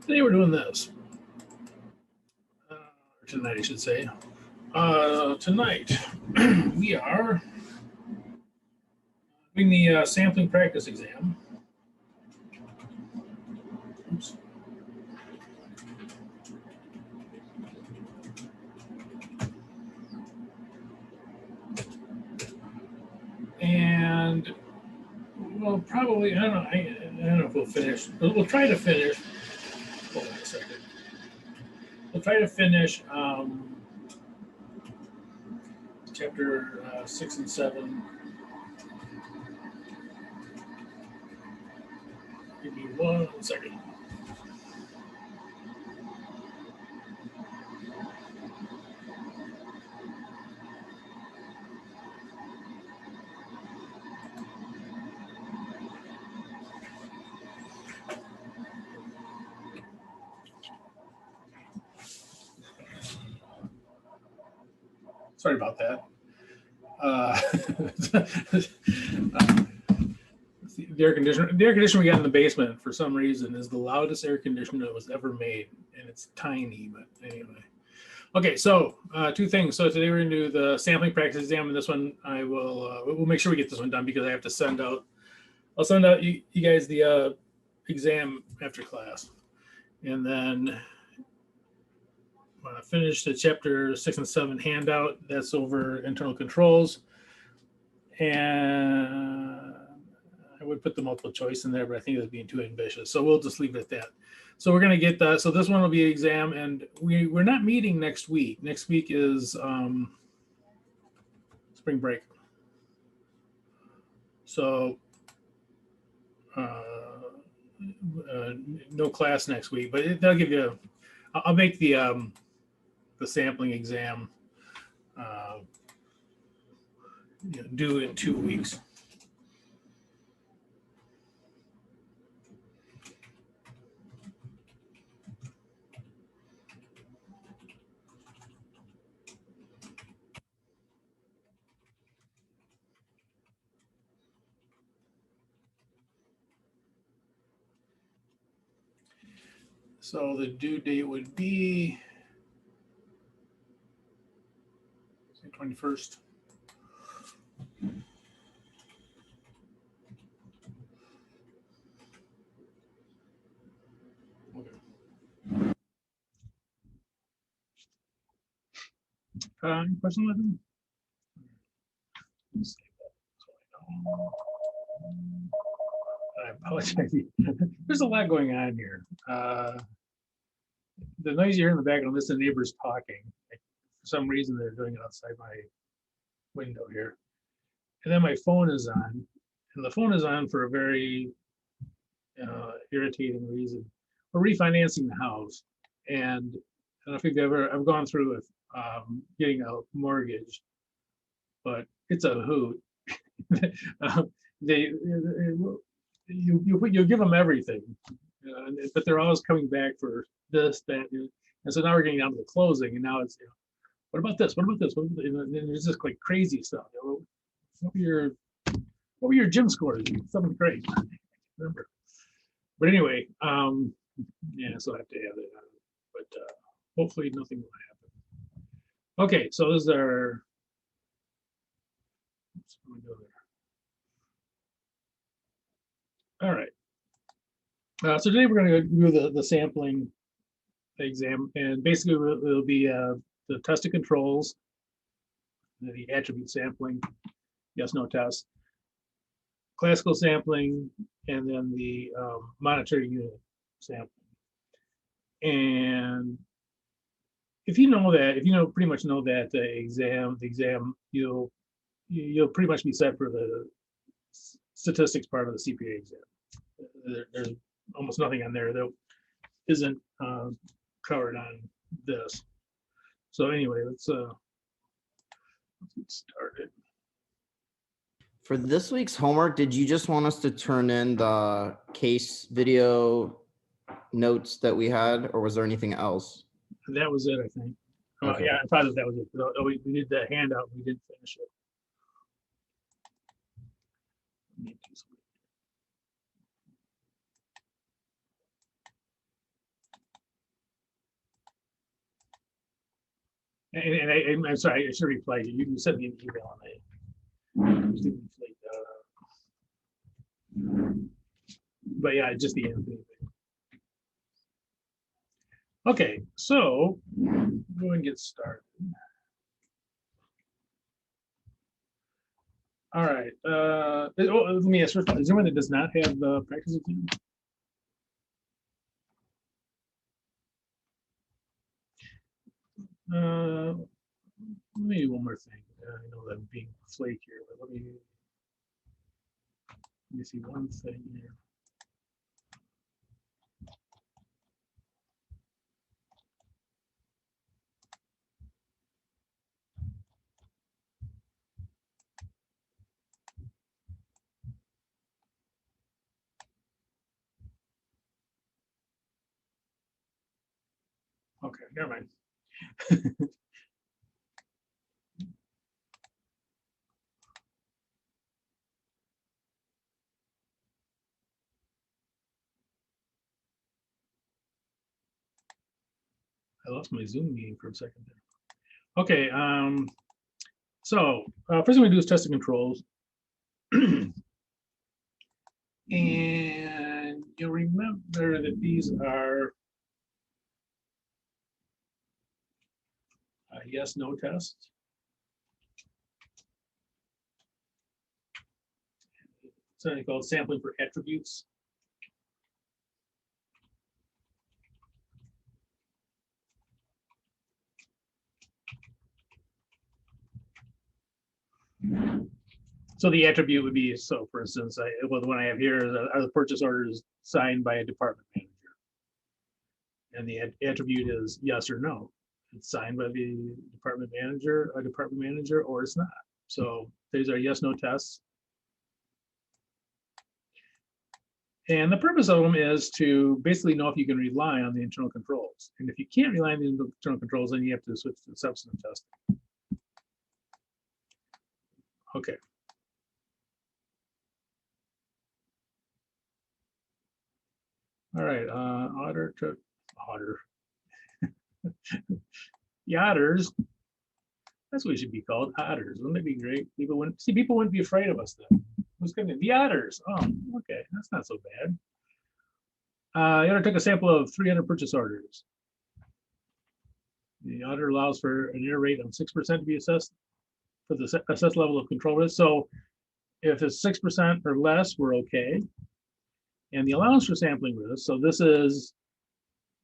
Today we're doing this. Or tonight, I should say. Tonight we are doing the sampling practice exam. Oops. And we'll probably, I don't know if we'll finish, but we'll try to finish. Hold on a second. We'll try to finish chapter 6 and 7. Give me 1 second. Sorry about that. The air conditioner we got in the basement for some reason is the loudest air conditioner that was ever made, and it's tiny. But anyway, okay. So 2 things. So today we're going to do the sampling practice exam, and this one I will we'll make sure we get this one done because I have to send out. I'll send out you guys the exam after class, and then finish the chapter 6 and 7 handout. That's over internal controls. And I would put the multiple choice in there, but I think it's being too ambitious. So we'll just leave it at that. So we're going to get that. So this one will be an exam, and we're not meeting next week. Next week is spring break. So no class next week, but they'll give you, I'll make the sampling exam due in 2 weeks. So the due date would be 21st. Any questions with him? I apologize. There's a lot going on here. The noise you hear in the background, this is the neighbors talking. For some reason, they're doing it outside my window here. And then my phone is on, and the phone is on for a very irritating reason. We're refinancing the house, and I don't know if I've gone through with getting a mortgage, but it's a hoot. You give them everything, but they're always coming back for this, that, and so now we're getting down to the closing, and now it's, what about this? What about this? And there's just like crazy stuff. What were your gym scores? Something great. Remember. But anyway, yeah, so I have to have it, but hopefully nothing will happen. Okay, so this is our. Oops, let me go there. All right. So today we're going to do the sampling exam, and basically it'll be the test of controls, the attribute sampling, yes/no test, classical sampling, and then the monitoring unit sampling. And if you know that, pretty much know that the exam, you'll pretty much be set for the statistics part of the CPA exam. There's almost nothing on there that isn't covered on this. So anyway, let's get started. For this week's homework, did you just want us to turn in the case video notes that we had, or was there anything else? That was it, I think. Okay. Yeah, I thought that was it. We did the handout. We didn't finish it. I'm sorry, I should reply you. You sent me an email on it. But yeah, just the Anthony thing. Okay, so go and get started. All right. Let me ask first. Is there one that does not have the practice team? Maybe one more thing. I know that I'm being flaky here, but let me see one thing here. Okay, never mind. I lost my Zoom meeting for a second there. Okay, so first thing we do is test the controls. And you'll remember that these are yes, no tests. Something called sampling for attributes. So the attribute would be, so for instance, well, the one I have here is are the purchase orders signed by a department manager? And the attribute is yes or no. It's signed by the department manager, or it's not. So these are yes, no tests. And the purpose of them is to basically know if you can rely on the internal controls. And if you can't rely on the internal controls, then you have to switch to substantive testing. Okay. All right, otter took otter. The otters, that's what we should be called, otters. Wouldn't that be great? People wouldn't be afraid of us then. Who's gonna the otters? Oh, okay, that's not so bad. The otter took a sample of 300 purchase orders. The otter allows for an error rate of 6% to be assessed for the assessed level of control risk. So if it's 6% or less, we're okay. And the allowance for sampling risk, so this is,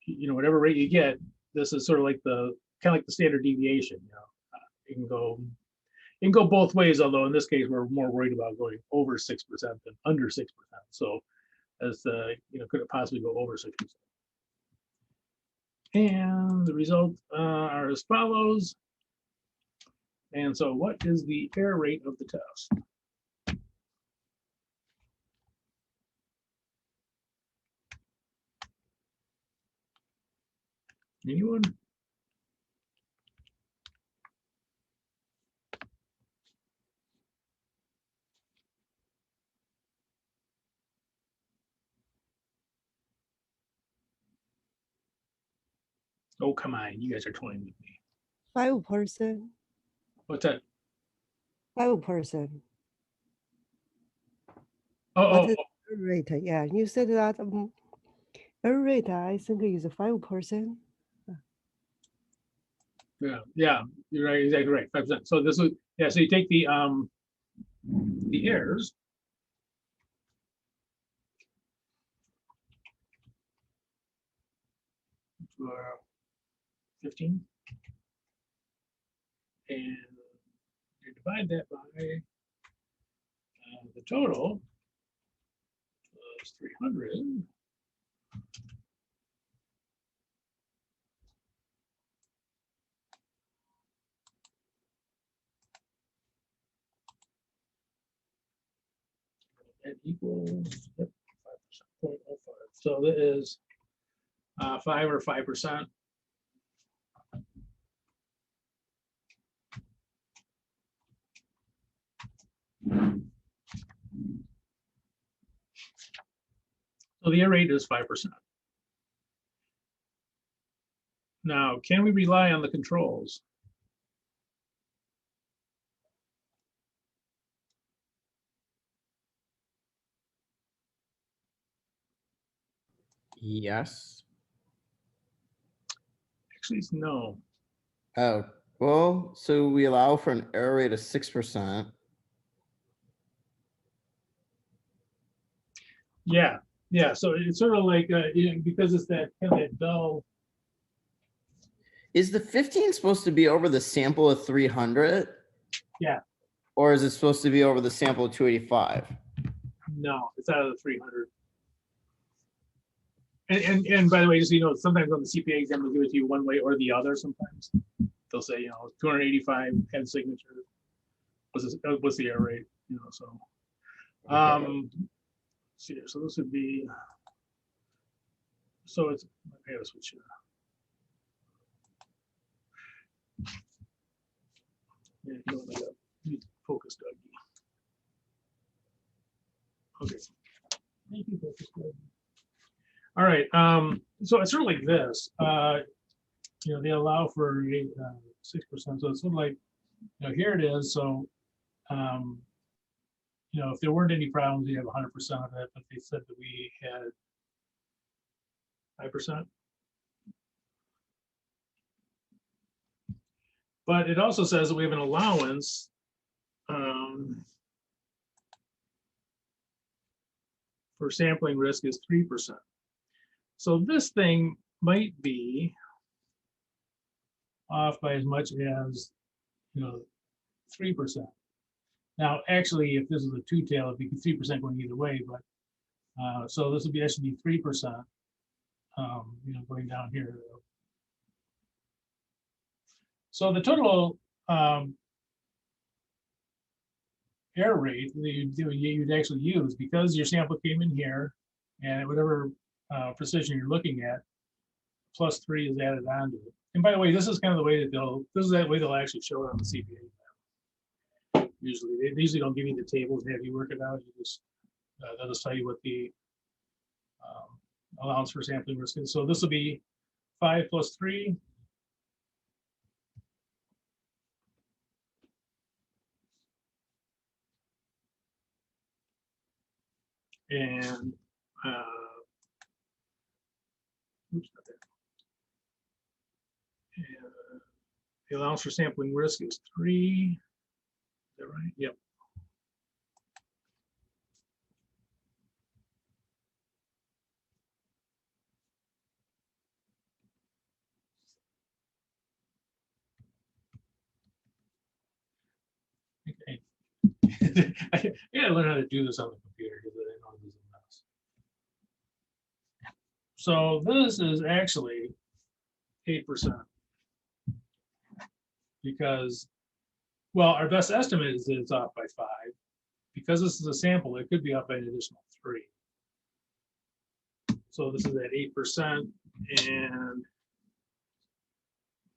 whatever rate you get, this is sort of like the standard deviation. You can go both ways, although in this case we're more worried about going over 6% than under 6%. So as could it possibly go over 6%? And the results are as follows. And so what is the error rate of the test? Anyone? Oh, come on. You guys are toying with me. 5%. What's that? 5%. Oh, What is error rate? Yeah, you said that error rate, I think, is 5%. yeah, you're right, exactly right, 5%. So this is, so you take the errors. For 15. And you divide that by the total is 300. That equals 5%, 0.05. So that is 5 or 5%. So the error rate is 5%. Now, can we rely on the controls? Yes. Actually, it's no. Oh, well, so we allow for an error rate of 6%. Yeah, yeah. So it's sort of like because it's that kind of that dull. Is the 15 supposed to be over the sample of 300? Yeah. Or is it supposed to be over the sample of 285? No, it's out of the 300. And by the way, just so you know, sometimes on the CPA exam, they'll give it to you one way or the other. Sometimes they'll say, 285 head signature. What's the error rate? So. Let's see here. So this would be. So it's. I gotta switch it. Yeah, I got focus, Dougie. Okay. Thank you, focus, Dougie. All right. So it's sort of like this. They allow for 6%. So it's sort of like, here it is. So, if there weren't any problems, you have 100% of it. But they said that we had 5%. But it also says that we have an allowance for sampling risk is 3%. So this thing might be off by as much as 3%. Now, actually, if this is a two-tail, it'd be 3% going either way. But so this would be actually 3%. Going down here. So the total error rate that you'd actually use, because your sample came in here, and at whatever precision you're looking at, +3 is added onto it. And by the way, this is kind of the way that they'll actually show it on the CPA. Usually, they usually don't give you the tables and have you work it out. You just they'll just tell you what the allowance for sampling risk is. So this will be 5 + 3. And oops, not that. And the allowance for sampling risk is 3. Is that right? Yep. Okay. I gotta learn how to do this on the computer because I know this is a mess. So this is actually 8%. Because, well, our best estimate is that it's off by 5. Because this is a sample, it could be up by an additional 3. So this is at 8%, and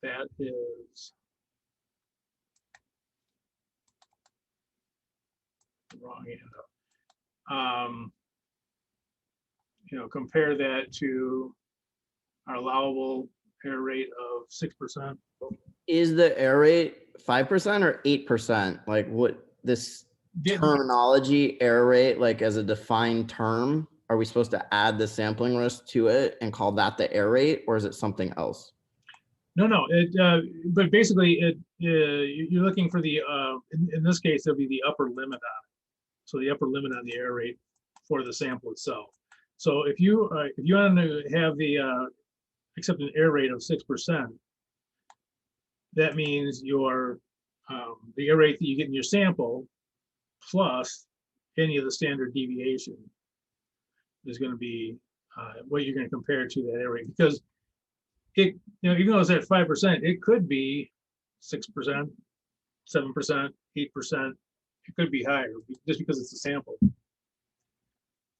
that is the wrong end up. Compare that to our allowable error rate of 6%. Is the error rate 5% or 8%? Like what this terminology error rate, like as a defined term, are we supposed to add the sampling risk to it and call that the error rate, or is it something else? No. But basically, you're looking for the in this case, it'll be the upper limit on it. So the upper limit on the error rate for the sample itself. So if you want to have the accept an error rate of 6%, that means your the error rate that you get in your sample plus any of the standard deviation is going to be what you're going to compare to that error rate, because it, even though it's at 5%, it could be 6%, 7%, 8%. It could be higher just because it's a sample.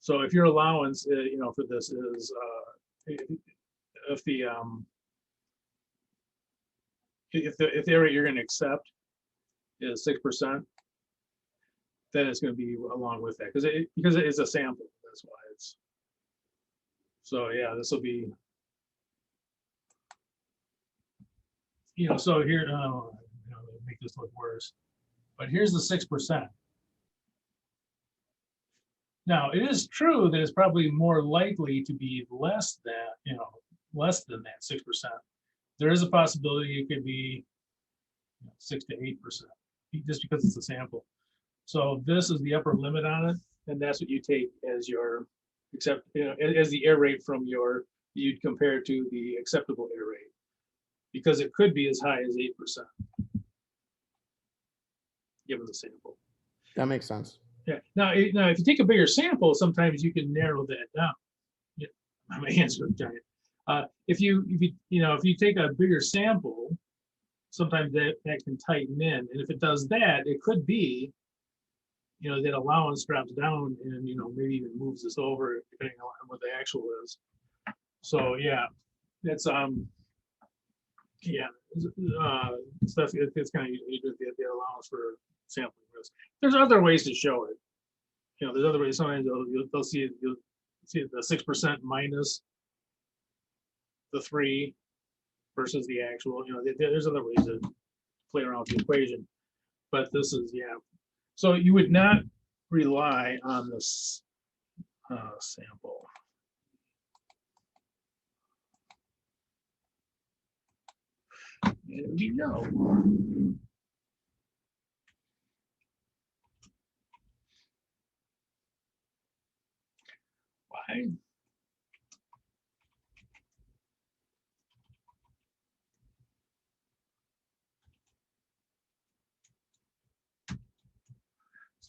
So if your allowance, for this is if the error rate you're going to accept is 6%, then it's going to be along with that because it is a sample. That's why it's. So yeah, this will be. So here, make this look worse, but here's the 6%. Now, it is true that it's probably more likely to be less than, less than that 6%. There is a possibility it could be 6 to 8%, just because it's a sample. So this is the upper limit on it, and that's what you take as your as the error rate from you'd compare to the acceptable error rate, because it could be as high as 8%, given the sample. That makes sense. Yeah. Now, if you take a bigger sample, sometimes you can narrow that down. Yeah, my hands are giant. If you take a bigger sample, sometimes that can tighten in, and if it does that, it could be, that allowance drops down, and maybe even moves this over depending on what the actual is. So yeah, that's yeah, stuff. It's kind of the allowance for sampling risk. There's other ways to show it. There's other ways. Sometimes you'll see the 6% minus the 3 versus the actual. There's other ways to play around with the equation, but this is, yeah. So you would not rely on this sample. There we go. Why?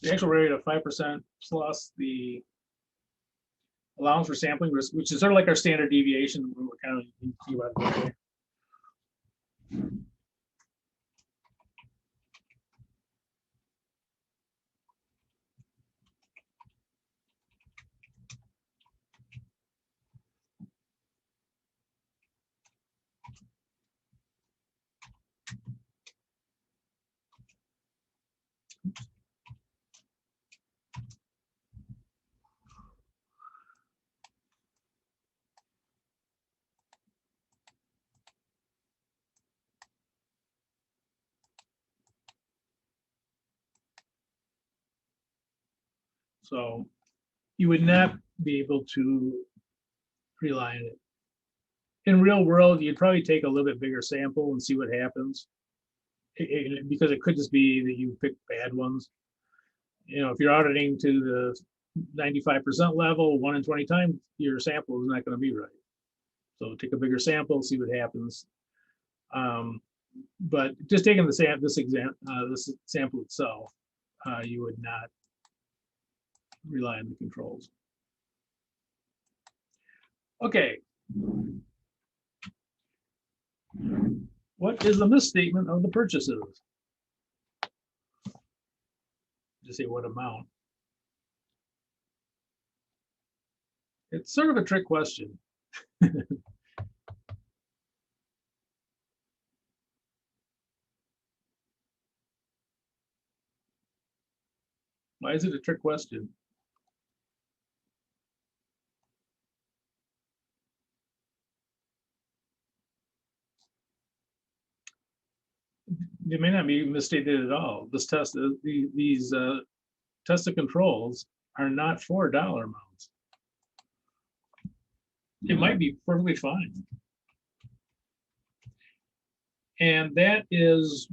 The actual rate of 5% plus the allowance for sampling risk, which is sort of like our standard deviation. We're kind of thinking about it that way. So you would not be able to rely on it. In real world, you'd probably take a little bit bigger sample and see what happens. Because it could just be that you pick bad ones. If you're auditing to the 95% level, 1 in 20 times, your sample is not going to be right. So take a bigger sample, see what happens. But just taking this sample itself, you would not rely on the controls. Okay. What is the misstatement of the purchases? Just say what amount. It's sort of a trick question. Why is it a trick question? It may not be misstated at all. This test, these tested controls are not for dollar amounts. It might be perfectly fine. And that is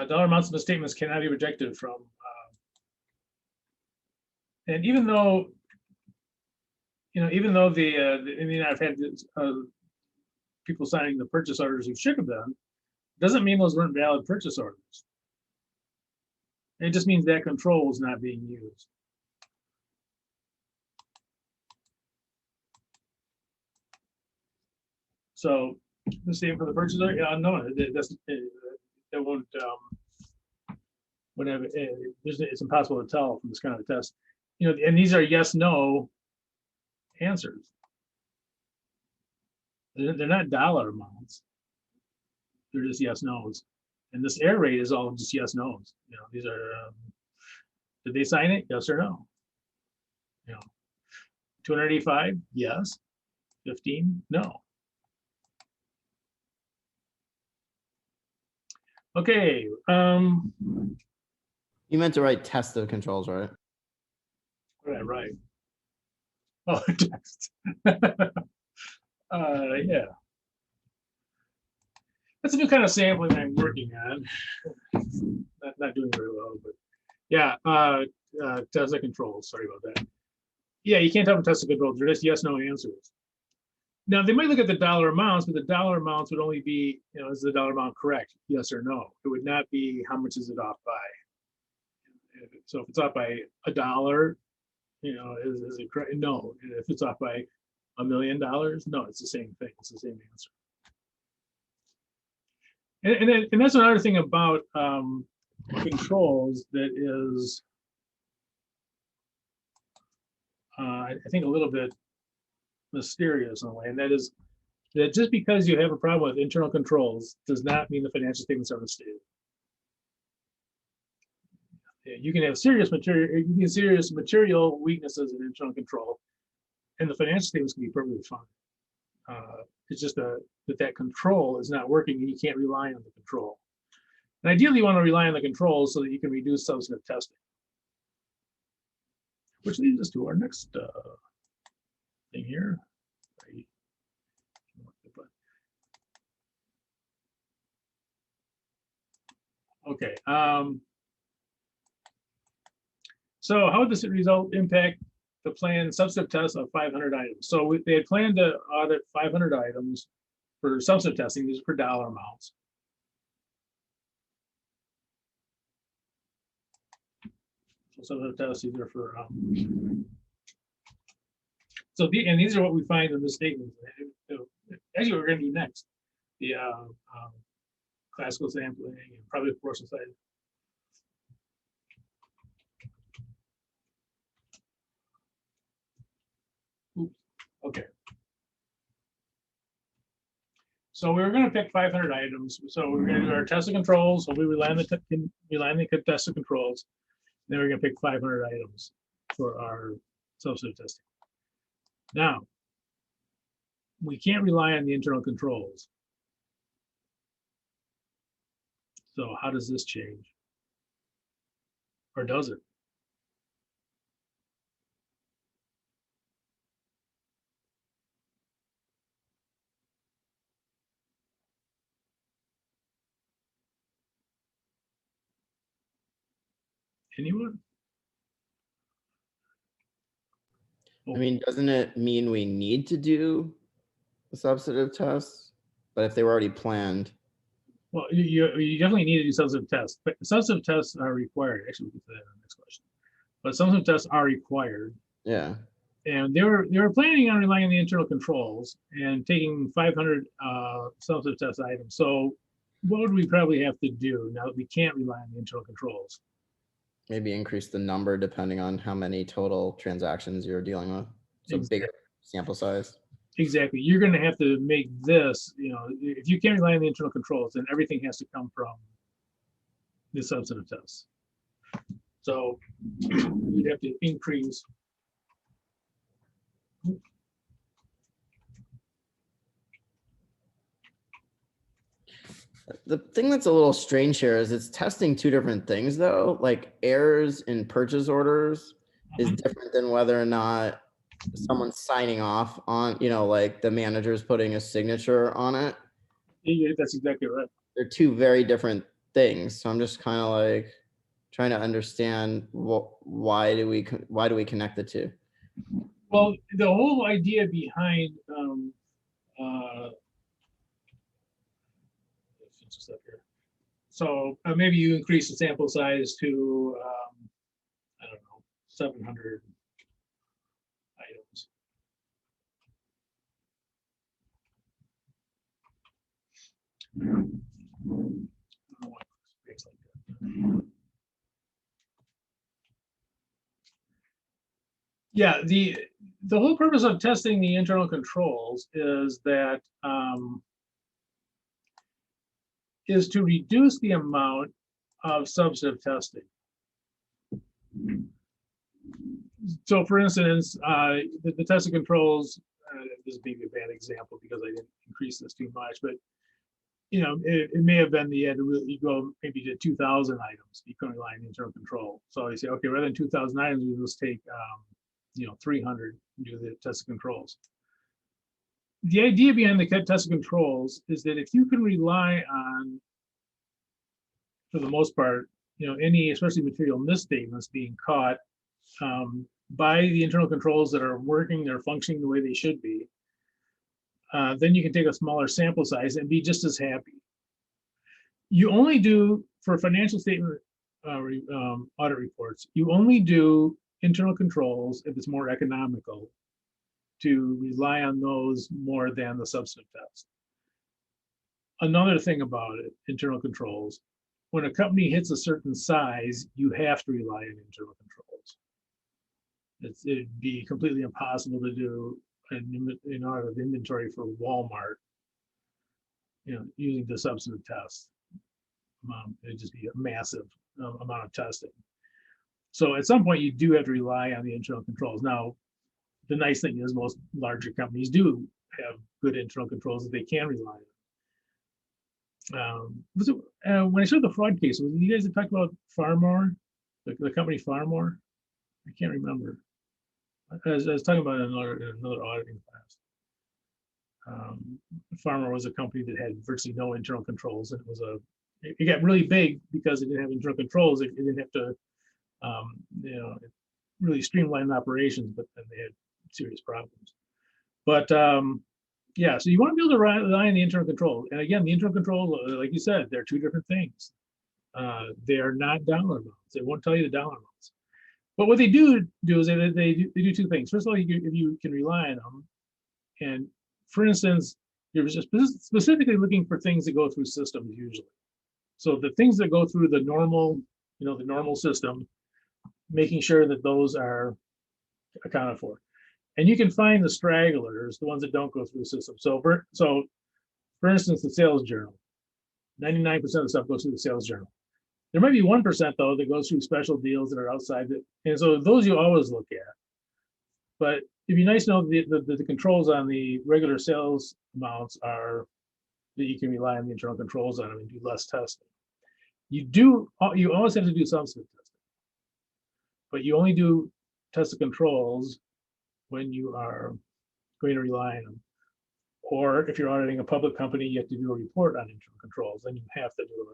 dollar amounts of the statements cannot be rejected from. And even though, I've had people signing the purchase orders who should have been, doesn't mean those weren't valid purchase orders. It just means that control was not being used. So the same for the purchase order. No, that won't. whenever it's impossible to tell from this kind of a test. You know, and these are yes, no answers. They're not dollar amounts. They're just yes, no's. And this error rate is all just yes, no's. You know, these are, did they sign it? Yes or no? You know, 285, yes. 15, no. Okay. You meant to write test of controls, right? What did I write? Oh, text. Yeah. That's a new kind of sampling I'm working on. Not doing very well, but yeah, test of controls. Sorry about that. Yeah, you can't have a test of controls. They're just yes, no answers. Now they might look at the dollar amounts, but the dollar amounts would only be, you know, is the dollar amount correct? Yes or no. It would not be how much is it off by. So if it's off by $1, you know, is it correct? No. If it's off by $1 million, no, it's the same thing. It's the same answer. And that's another thing about controls that is, I think, a little bit mysterious in a way, and that is that just because you have a problem with internal controls does not mean the financial statements are misstated. You can have serious material weaknesses in internal control, and the financial statements can be perfectly fine. It's just that control is not working, and you can't rely on the control. And ideally, you want to rely on the controls so that you can reduce substantive testing. Which leads us to our next thing here. Okay. So how would this result impact the planned substantive test of 500 items? So they had planned to audit 500 items for substantive testing. These are per dollar amounts. So substantive tests, these are for so and these are what we find in the statement. Actually, we're going to do next the classical sampling and probably proportional size. Oops. Okay. So we were going to pick 500 items. So we're going to do our test of controls. So we rely on the test of controls. Then we're going to pick 500 items for our substantive testing. Now, we can't rely on the internal controls. So how does this change? Or does it? Anyone? I mean, doesn't it mean we need to do the substantive tests? But if they were already planned. Well, you definitely need to do substantive tests. But substantive tests are required. Actually, we can put that in the next question. But substantive tests are required. Yeah. And they were planning on relying on the internal controls and taking 500 substantive test items. So what would we probably have to do now that we can't rely on the internal controls? Maybe increase the number depending on how many total transactions you're dealing with. So Exactly. Bigger sample size. Exactly. You're going to have to make this, you know, if you can't rely on the internal controls, then everything has to come from the substantive tests. So you'd have to increase. The thing that's a little strange here is it's testing two different things though. Like errors in purchase orders is different than whether or not someone's signing off on, you know, like the manager's putting a signature on it. Yeah, that's exactly right. They're two very different things. So I'm just kind of like trying to understand why do we connect the two? Well, the whole idea behind so maybe you increase the sample size to I don't know, 700 items. I don't know why it breaks like that. Yeah, the whole purpose of testing the internal controls is that is to reduce the amount of substantive testing. So for instance, the test of controls, this may be a bad example because I didn't increase this too much, but you know, it may have been the you go maybe to 2,000 items, you can rely on internal control. So you say, okay, rather than 2,000 items, we just take, you know, 300 and do the test of controls. The idea behind the test of controls is that if you can rely on, for the most part, you know, any, especially material misstatements being caught by the internal controls that are working, they're functioning the way they should be, then you can take a smaller sample size and be just as happy. You only do, for financial statement audit reports, you only do internal controls if it's more economical to rely on those more than the substantive test. Another thing about it, internal controls, when a company hits a certain size, you have to rely on internal controls. It'd be completely impossible to do an audit of inventory for Walmart, you know, using the substantive test. It'd just be a massive amount of testing. So at some point, you do have to rely on the internal controls. Now, the nice thing is most larger companies do have good internal controls that they can rely on. When I showed the fraud case, was you guys that talked about Farmore, the company Farmore? I can't remember. I was talking about it in another auditing class. Farmer was a company that had virtually no internal controls, and it got really big because it didn't have internal controls. It didn't have to, you know, really streamline operations, but then they had serious problems. But yeah, so you want to be able to rely on the internal control. And again, the internal control, like you said, they're two different things. They are not dollar amounts. They won't tell you the dollar amounts. But what they do is they do two things. First of all, if you can rely on them, and for instance, you're just specifically looking for things that go through systems usually. So the things that go through the normal, you know, the normal system, making sure that those are accounted for. And you can find the stragglers, the ones that don't go through the system. So for instance, the sales journal, 99% of the stuff goes through the sales journal. There might be 1% though that goes through special deals that are outside it. And so those you always look at. But it'd be nice to know the controls on the regular sales amounts are that you can rely on the internal controls on them and do less testing. You always have to do substantive testing, but you only do test the controls when you are going to rely on them. Or if you're auditing a public company, you have to do a report on internal controls, then you have to do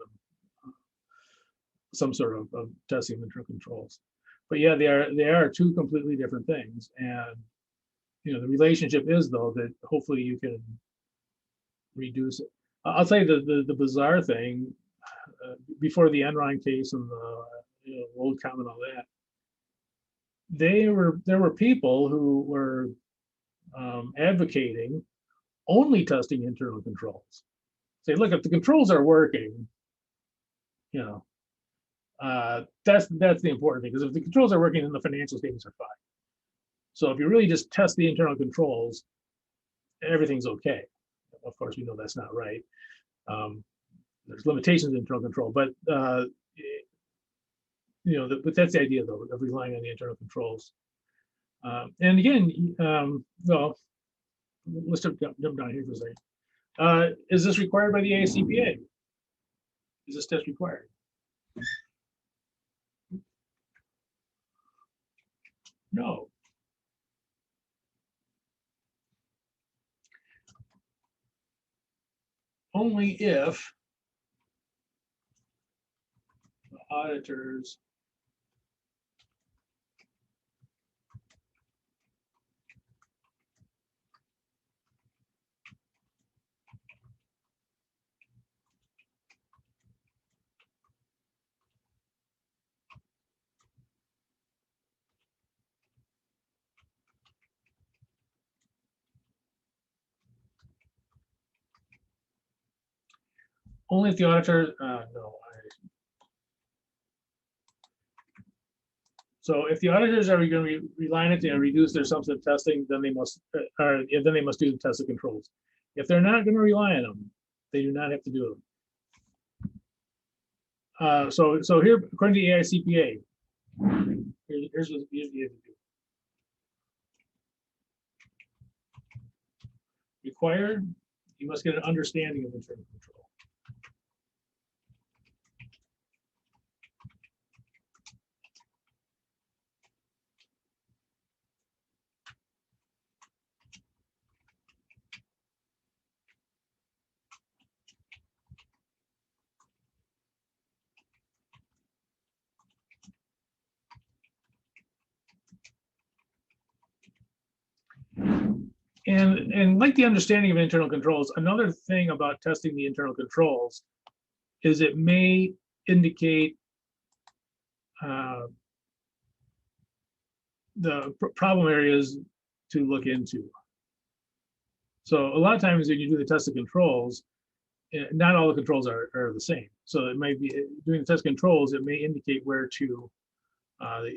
some sort of testing of internal controls. But yeah, they are two completely different things. And you know, the relationship is though that hopefully you can reduce it. I'll tell you the bizarre thing, before the Enron case and the WorldCom and all that, there were people who were advocating only testing internal controls. Say, look, if the controls are working, you know, that's the important thing, because if the controls are working, then the financial statements are fine. So if you really just test the internal controls, everything's okay. Of course, we know that's not right. There's limitations in internal control, but you know, but that's the idea though, of relying on the internal controls. And again, well, let's jump down here for a second. Is this required by the ACCPA? Is this test required? No. Only if the auditors only if the auditor, no, So if the auditors are going to rely on it to reduce their substantive testing, then they must, then they must do the test of controls. If they're not going to rely on them, they do not have to do them. So here, according to the AICPA, here's what you have to do. Required, you must get an understanding of internal control. And like the understanding of internal controls, another thing about testing the internal controls is it may indicate the problem areas to look into. So a lot of times when you do the test of controls, not all the controls are the same. So it might be doing the test controls, it may indicate where to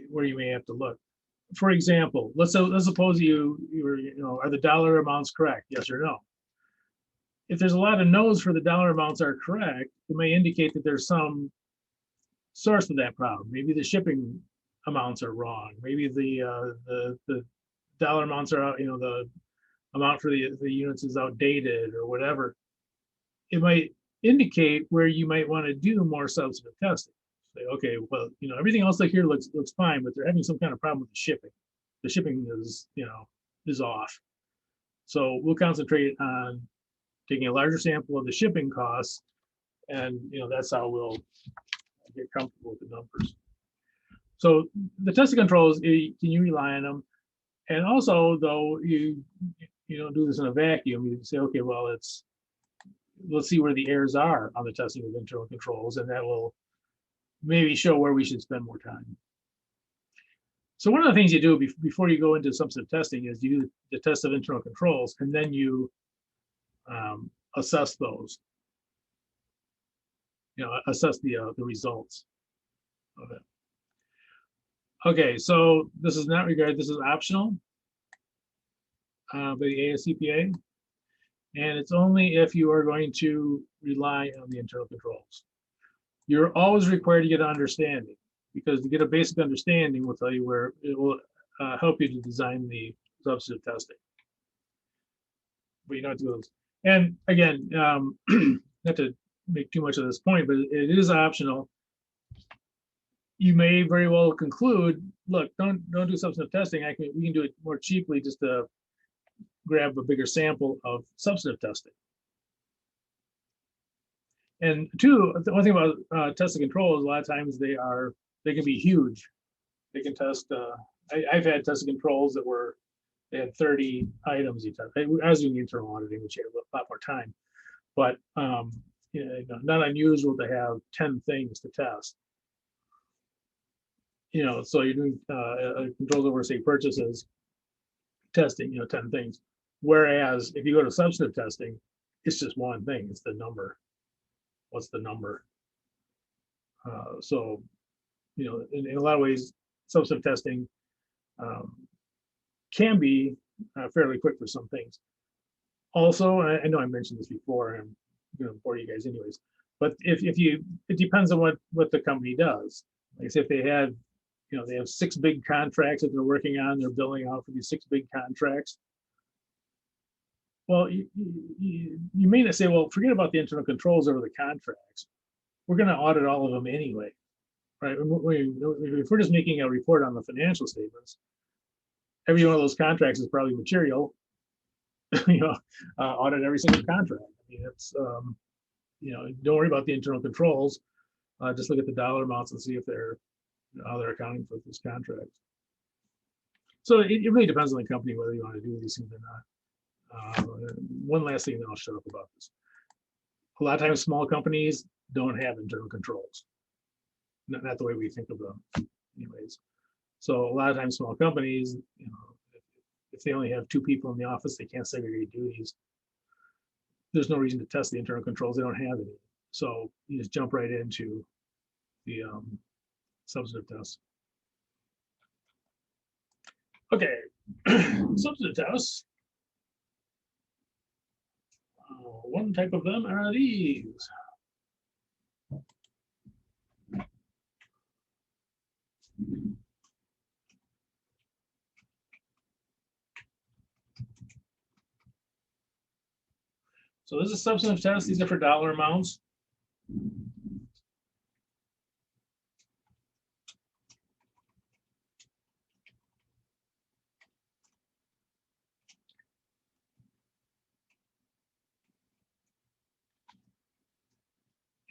where you may have to look. For example, let's suppose are the dollar amounts correct? Yes or no? If there's a lot of no's for the dollar amounts are correct, it may indicate that there's some source of that problem. Maybe the shipping amounts are wrong. Maybe the dollar amounts are the amount for the units is outdated or whatever. It might indicate where you might want to do more substantive testing. Say, okay, well, everything else like here looks fine, but they're having some kind of problem with the shipping. The shipping is off. So we'll concentrate on taking a larger sample of the shipping costs, and that's how we'll get comfortable with the numbers. So the testing controls, can you rely on them? And also, though, you don't do this in a vacuum. You say, okay, well, let's see where the errors are on the testing of internal controls, and that will maybe show where we should spend more time. So one of the things you do before you go into substantive testing is you do the test of internal controls, and then you assess those. Assess the results of it. Okay, so this is not regarded. This is optional by the ASCPA, and it's only if you are going to rely on the internal controls. You're always required to get an understanding, because to get a basic understanding will tell you where it will help you to design the substantive testing. But you don't have to go those. And again, not to make too much of this point, but it is optional. You may very well conclude, look, don't do substantive testing. We can do it more cheaply just to grab a bigger sample of substantive testing. And two, the one thing about testing controls, a lot of times they can be huge. They can test. I've had testing controls that they had 30 items you test. I was doing internal auditing, which had a lot more time, but not unusual to have 10 things to test. So you're doing controls over, say, purchases, testing, 10 things. Whereas if you go to substantive testing, it's just one thing. It's the number. What's the number? So, in a lot of ways, substantive testing can be fairly quick for some things. Also, I know I mentioned this before, and I'm going to bore you guys anyways, but it depends on what the company does. Like I say, if they have 6 big contracts that they're working on, they're billing out for these 6 big contracts. Well, you may not say, well, forget about the internal controls over the contracts. We're going to audit all of them anyway, right? If we're just making a report on the financial statements, every one of those contracts is probably material. Audit every single contract. I mean, it's don't worry about the internal controls. Just look at the dollar amounts and see if how they're accounting for this contract. So it really depends on the company whether you want to do these things or not. One last thing, then I'll shut up about this. A lot of times small companies don't have internal controls. Not the way we think of them anyways. So a lot of times small companies, if they only have 2 people in the office, they can't segregate duties. There's no reason to test the internal controls. They don't have any. So you just jump right into the substantive tests. Okay, substantive tests. One type of them are these. So this is substantive test. These are for dollar amounts.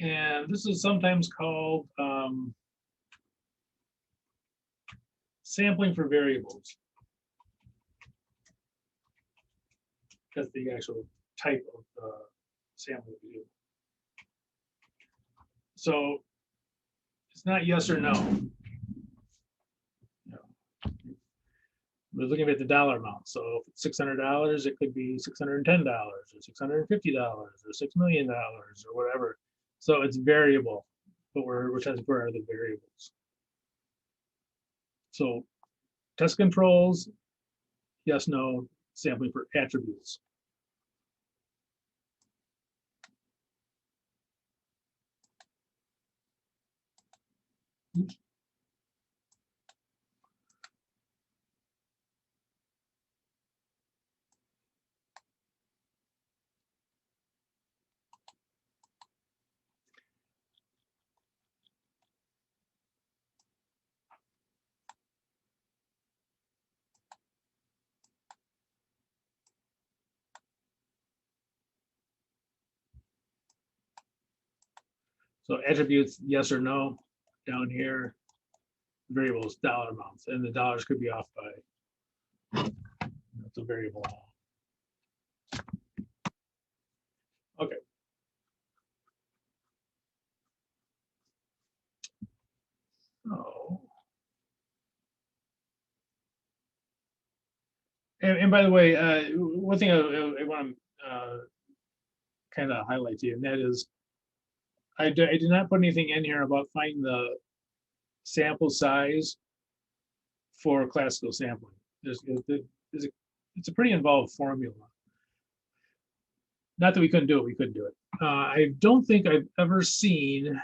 And this is sometimes called sampling for variables. That's the actual type of sample we do. So it's not yes or no. We're looking at the dollar amount. So if it's $600, it could be $610 or $650 or $6 million or whatever. So it's variable, but we're testing for the variables. So test controls, yes, no, sampling for attributes. So attributes, yes or no, down here. Variables, dollar amounts, and the dollars could be off by, it's a variable. Okay. So, and by the way, one thing I want to kind of highlight to you, and that is, I did not put anything in here about finding the sample size for classical sampling. It's a pretty involved formula. Not that we couldn't do it, we couldn't do it. I don't think I've ever seen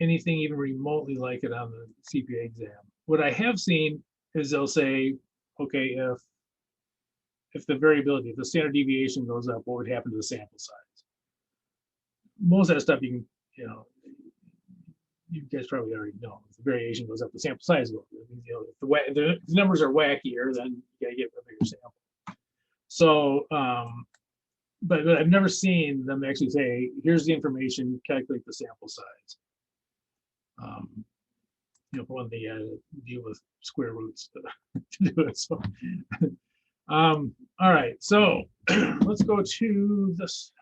anything even remotely like it on the CPA exam. What I have seen is they'll say, okay, if the variability, if the standard deviation goes up, what would happen to the sample size? Most of that stuff you can, you guys probably already know. If the variation goes up, the sample size goes up. If the numbers are wackier, then you gotta get a bigger sample. So, but I've never seen them actually say, here's the information, calculate the sample size. For when they deal with square roots to do it. So, all right, so let's go to this.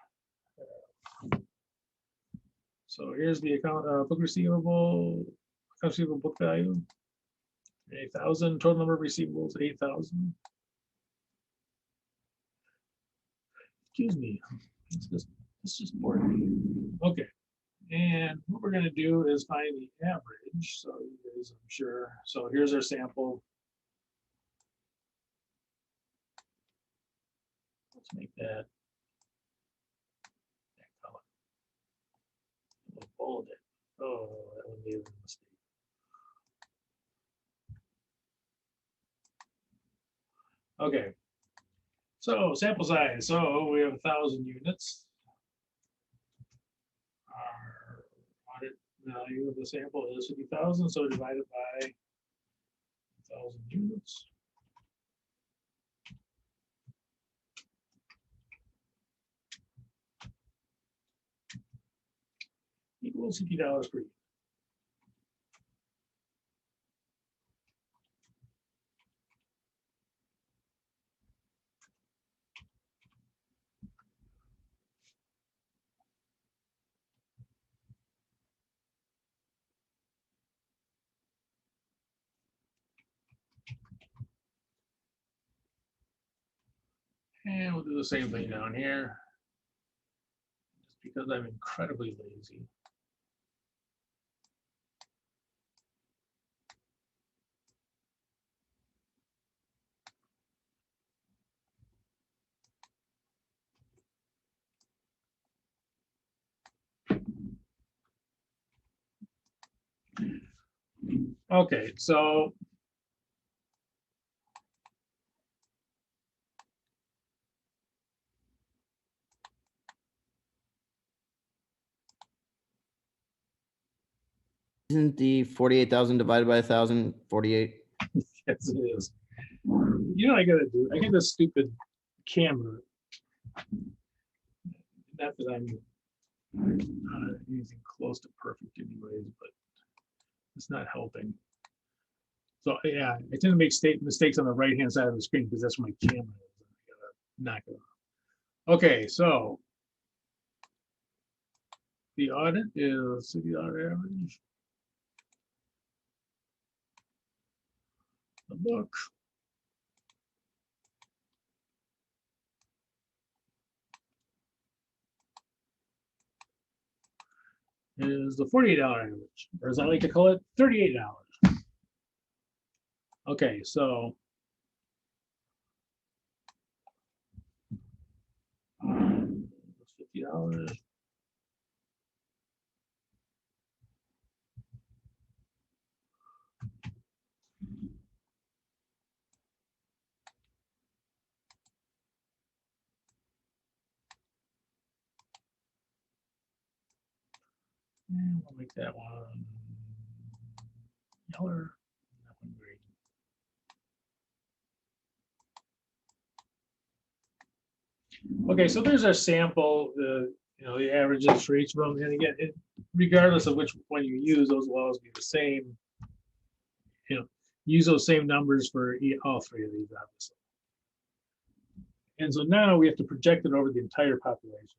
So here's the account book receivable book value, 8,000. Total number of receivables, 8,000. Excuse me, it's just boring. Okay, and what we're going to do is find the average. So you guys, I'm sure. So here's our sample. Let's make that color. We'll bold it. Oh, that would be a mistake. Okay, so sample size. So we have 1,000 units. Our audit value of the sample is 50,000, so divided by 1,000 units. Equals $50 per unit. And we'll do the same thing down here, just because I'm incredibly lazy. Okay, so Isn't the 48,000 divided by 1,000, 48? yes, it is. You know what I gotta do? I get this stupid camera. Not that I'm using close to perfect anyways, but it's not helping. So yeah, I tend to make mistakes on the right-hand side of the screen because that's where my camera is. I gotta knock it off. Okay, so the audit is city audit average. The book. Is the $48 average, or as I like to call it, $38. Okay, so $50. And we'll make that one yellow, that one green. Okay, so there's our sample, the averages for each of them. And again, regardless of which one you use, those will always be the same. Use those same numbers for all three of these, obviously. And so now we have to project it over the entire population.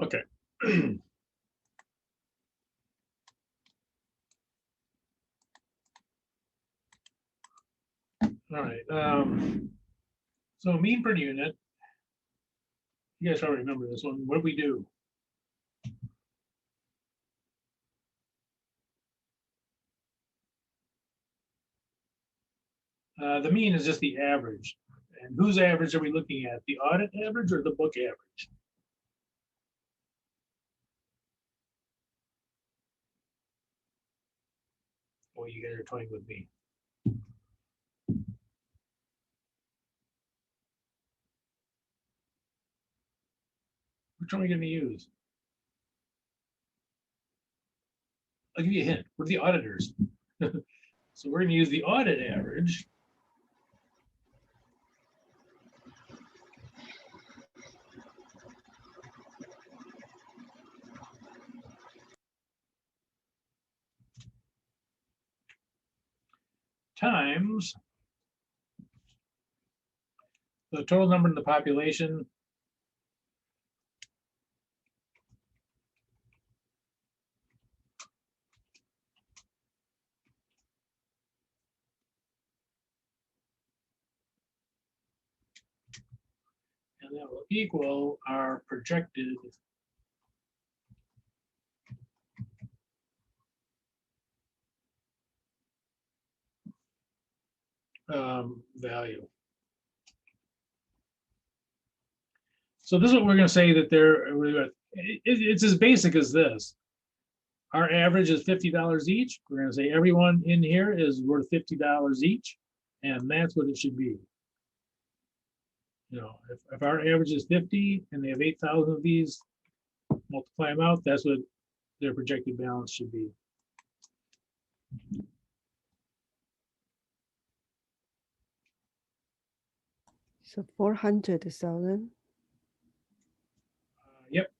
Okay. All right. So mean per unit. You guys already remember this one. What do we do? The mean is just the average. And whose average are we looking at? The audit average or the book average? Well, you guys are toying with me. Which one are we going to use? I'll give you a hint. We're the auditors. So we're going to use the audit average. Times the total number in the population and that will equal our projected value. So this is what we're going to say that it's as basic as this. Our average is $50 each. We're going to say everyone in here is worth $50 each, and that's what it should be. If our average is 50 and they have 8,000 of these, multiply them out, that's what their projected balance should be. So 400,000. Yep.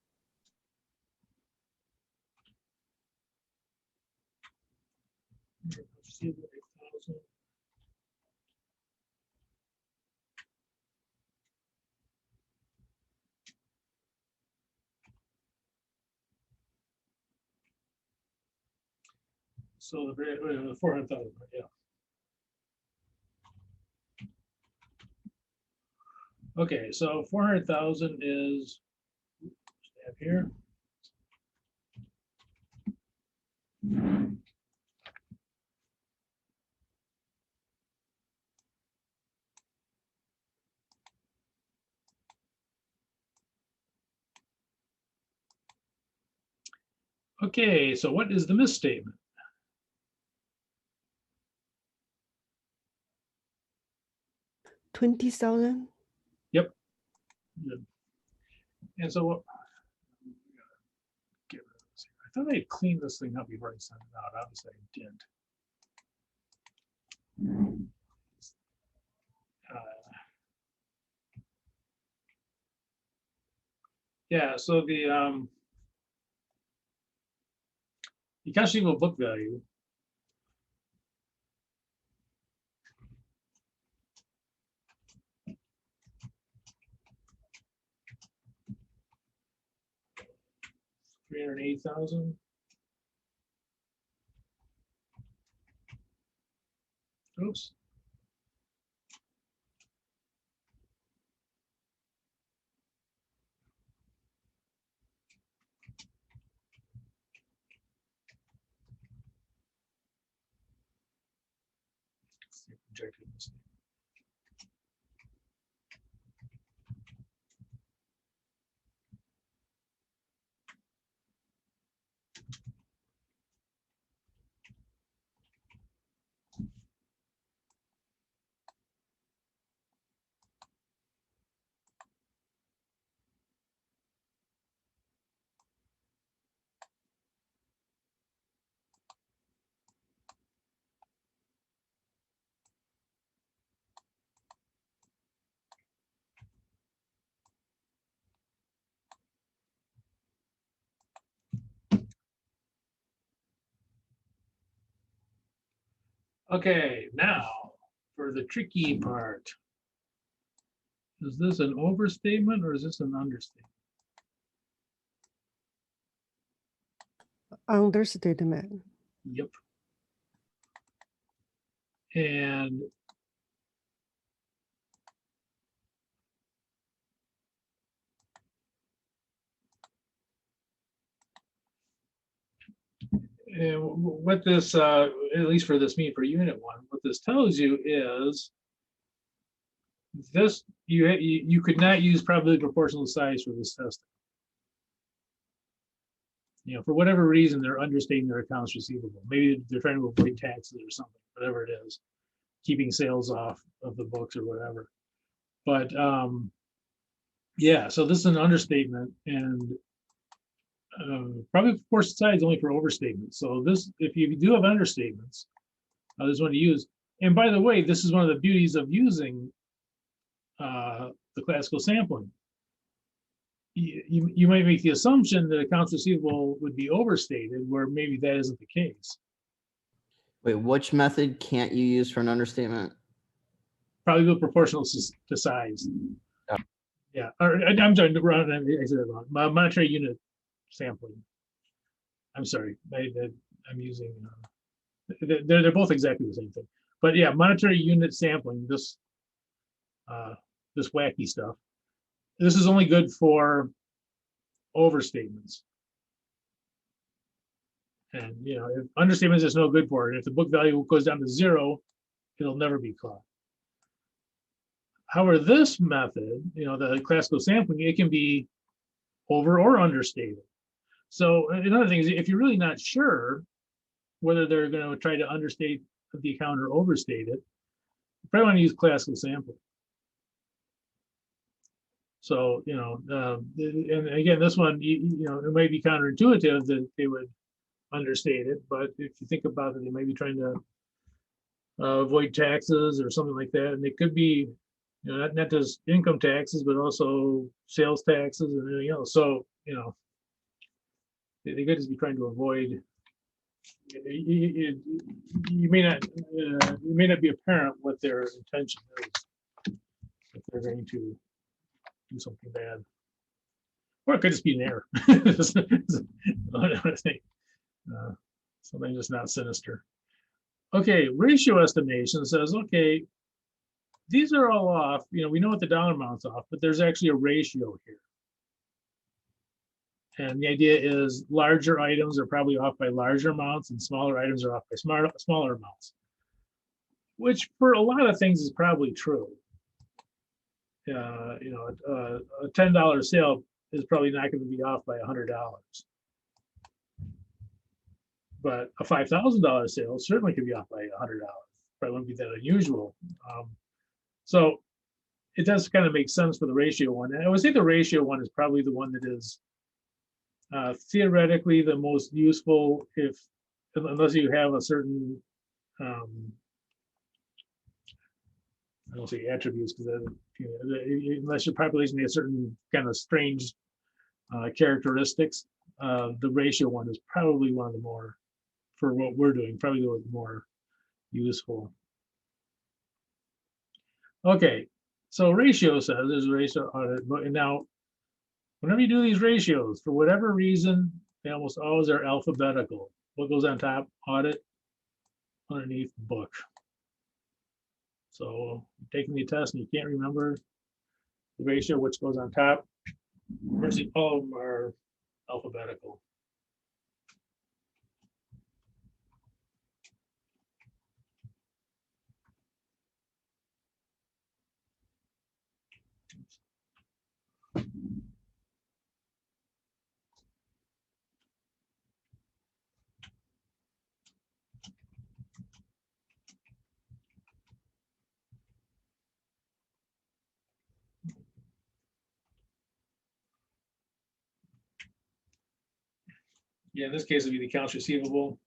So the 400,000, yeah. Okay, so 400,000 is up here. Okay, so what is the misstatement? $20,000. Yep. And so what? Get rid of this here. I thought I had cleaned this thing up before I sent it out. Obviously, I didn't. Yeah, so the accounts receivable book value. $308,000. Oops. Projected mistake. Okay, now for the tricky part. Is this an overstatement or is this an understatement? Understatement. Yep. And what this, at least for this mean for unit one, what this tells you is this, you could not use probability proportional size for this testing. You know, for whatever reason, they're understating their accounts receivable. Maybe they're trying to avoid taxes or something, whatever it is, keeping sales off of the books or whatever. But yeah, so this is an understatement, and probably proportional size only for overstatements. So this, if you do have understatements, this one to use. And by the way, this is one of the beauties of using the classical sampling. You might make the assumption that accounts receivable would be overstated, where maybe that isn't the case. Wait, which method can't you use for an understatement? Probably go proportional to size. Oh. Yeah, or I'm sorry, I said that wrong. Monetary unit sampling. I'm sorry, I'm using. They're both exactly the same thing. But yeah, monetary unit sampling. This this wacky stuff. This is only good for overstatements. And you know, if understatements is no good for it, if the book value goes down to 0, it'll never be caught. However, this method, you know, the classical sampling, it can be over or understated. So another thing is, if you're really not sure whether they're going to try to understate the account or overstate it, you probably want to use classical sampling. So, you know, and again, this one, you know, it might be counterintuitive that they would understate it, but if you think about it, they might be trying to avoid taxes or something like that, and it could be, you know, not just income taxes, but also sales taxes and everything else. So, you know, they could just be trying to avoid. You may not be apparent what their intention is if they're going to do something bad, or it could just be an error. Something just not sinister. Okay, ratio estimation says, okay, these are all off. You know, we know what the dollar amount's off, but there's actually a ratio here. And the idea is larger items are probably off by larger amounts and smaller items are off by smaller amounts, which for a lot of things is probably true. You know, a $10 sale is probably not going to be off by $100. But a $5,000 sale certainly could be off by $100. Probably wouldn't be that unusual. So it does kind of make sense for the ratio one. And I would say the ratio one is probably the one that is theoretically the most useful unless you have a certain I don't say attributes because unless your population has certain kind of strange characteristics, the ratio one is probably one of the more, for what we're doing, probably the more useful. Okay, so ratio says there's a ratio audit, but now whenever you do these ratios, for whatever reason, they almost always are alphabetical. What goes on top? Audit, underneath book. So taking the test and you can't remember the ratio, which goes on top. Virtually all of them are alphabetical. Yeah, in this case, it'd be the accounts receivable.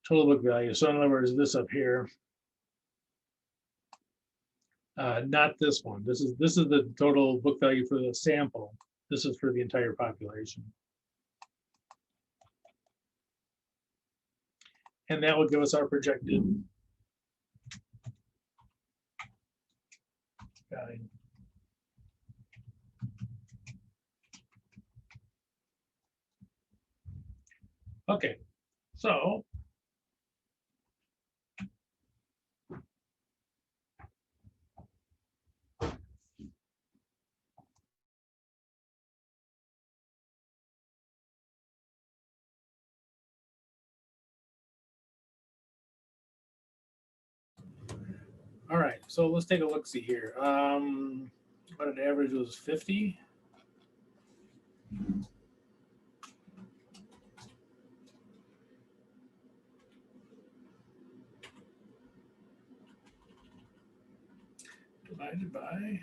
Total book value. So in other words, this up here, not this one. This is the total book value for the sample. This is for the entire population. And that will give us our projected value. Okay, so all right, so let's take a look. See here. What an average was 50. Divided by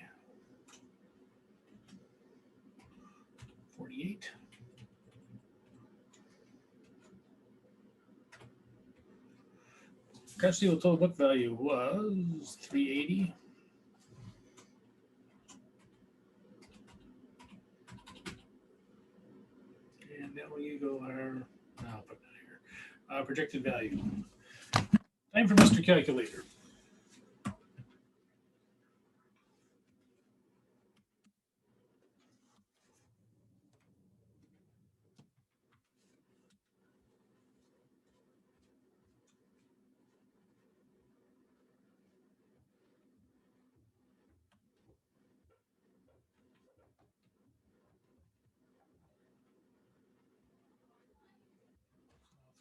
48. Cash deal total book value was 380. And then we go our, I'll put that here, projected value. Time for Mr. Calculator.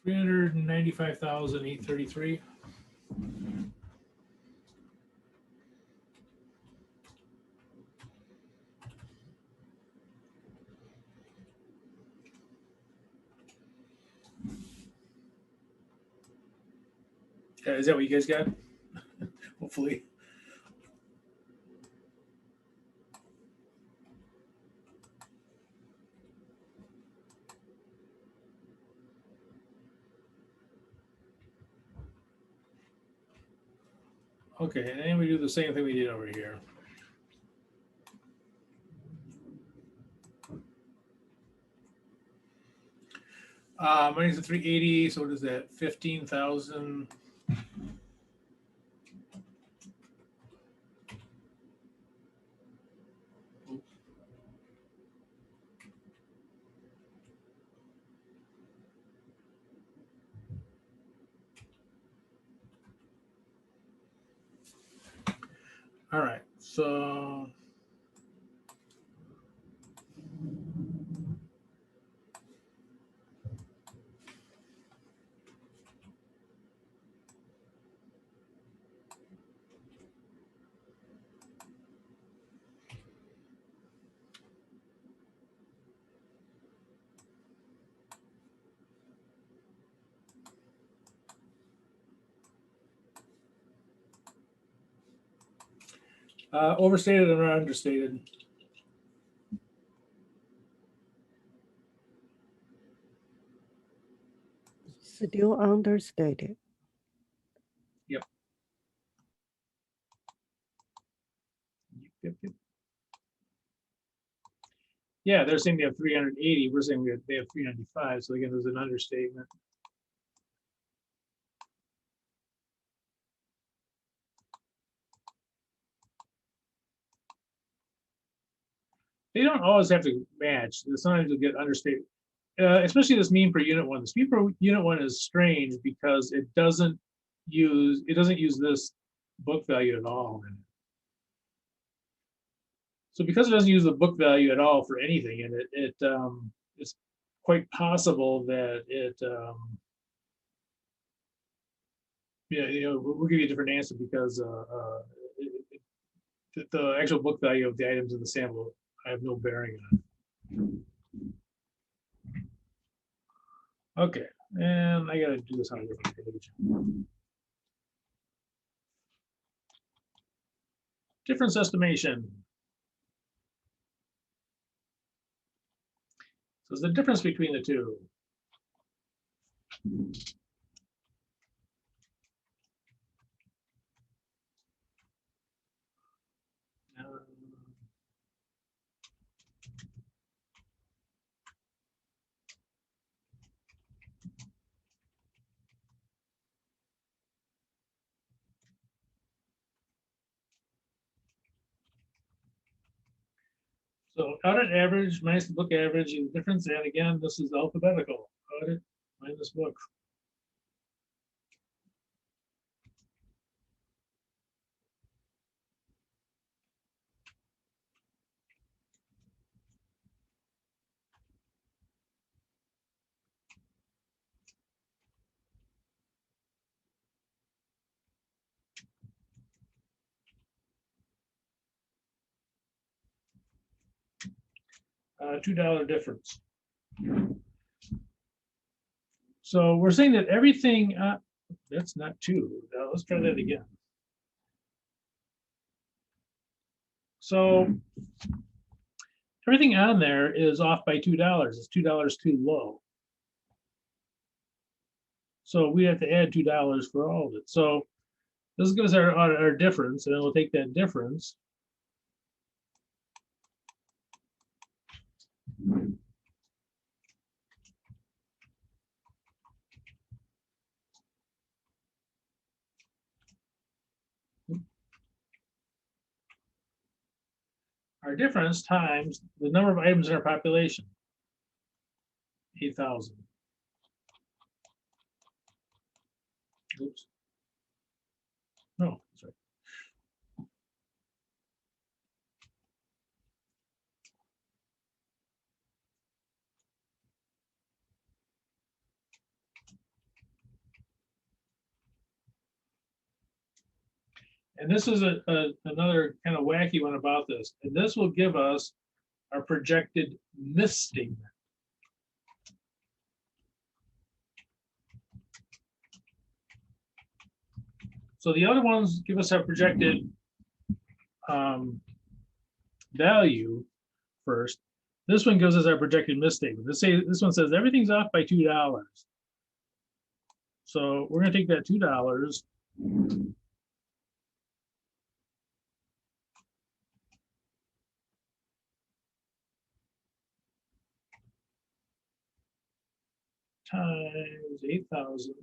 $395,833. Is that what you guys got? Hopefully. Okay, and then we do the same thing we did over here. Minus the 380, so what is that? 15,000. All right, so Overstated or understated? Still understated. Yep. Yep, yep. Yeah, they're saying they have 380. We're saying they have 395. So again, there's an understatement. They don't always have to match. Sometimes you'll get understated, especially this mean per unit one. This mean per unit one is strange because it doesn't use this book value at all. So because it doesn't use the book value at all for anything, and it's quite possible that we'll give you a different answer because the actual book value of the items in the sample, I have no bearing on. Okay, and I gotta do this on a different page. Difference estimation. So it's the difference between the two. So audit average minus the book average is the difference. And again, this is alphabetical. Audit minus book. $2 difference. So we're saying that everything, that's not two. Now let's try that again. So everything on there is off by $2. It's $2 too low. So we have to add $2 for all of it. So this gives us our difference, and we'll take that difference. Our difference times the number of items in our population, 8,000. Oops. No, sorry. And this is another kind of wacky one about this. And this will give us our projected misstatement. So the other ones give us our projected value first. This one gives us our projected misstatement. This one says everything's off by $2. So we're going to take that $2 times 8,000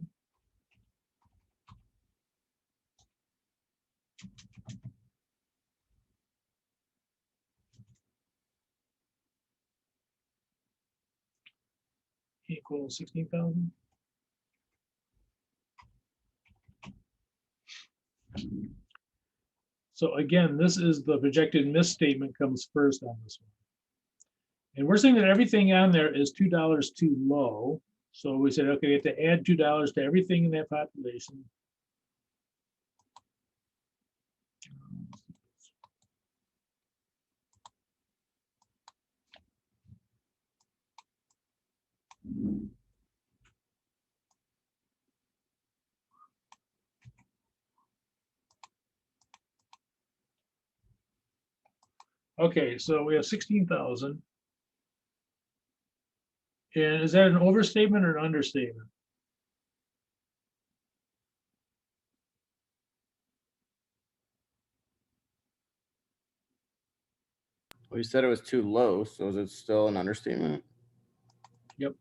equals 16,000. So again, this is the projected misstatement comes first on this one. And we're saying that everything on there is $2 too low. So we said, okay, we have to add $2 to everything in that population. Okay, so we have 16,000. And is that an overstatement or an understatement? We said it was too low, so is it still an understatement? Yep.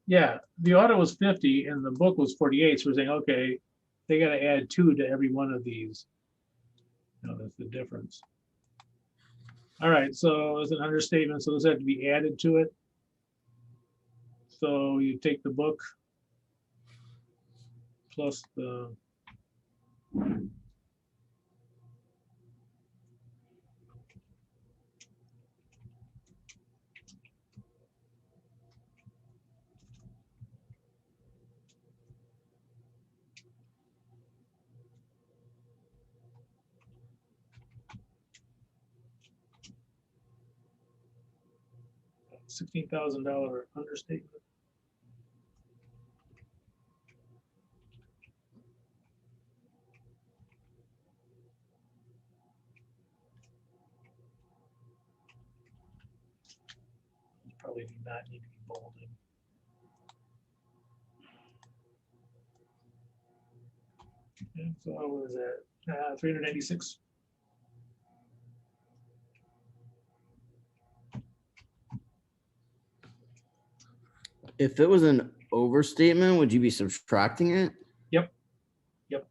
Yeah, the audit was 50 and the book was 48. So we're saying, okay, they got to add 2 to every one of these. No, that's the difference. All right, so it's an understatement. So those have to be added to it. So you take the book plus the, $16,000 understatement. Probably do not need to be bolded. Okay, so what was that? 396. If it was an overstatement, would you be subtracting it? Yep. Yep.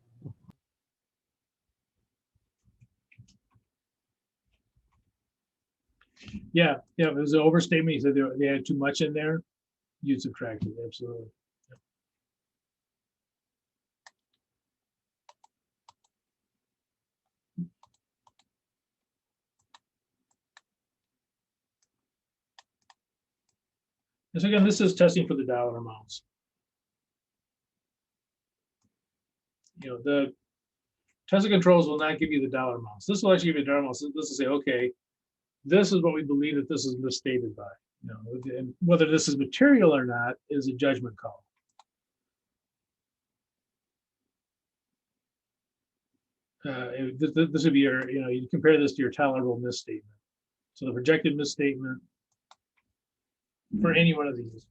Yeah. Yeah. If it was an overstatement, you said they had too much in there, you'd subtract it. Absolutely. Yep. And so again, this is testing for the dollar amounts. You know, the test of controls will not give you the dollar amounts. This will actually give you the dollar amounts. This will say, okay, this is what we believe that this is misstated by. You know, and whether this is material or not is a judgment call. This would be your, you know, you compare this to your tolerable misstatement. So the projected misstatement for any one of these.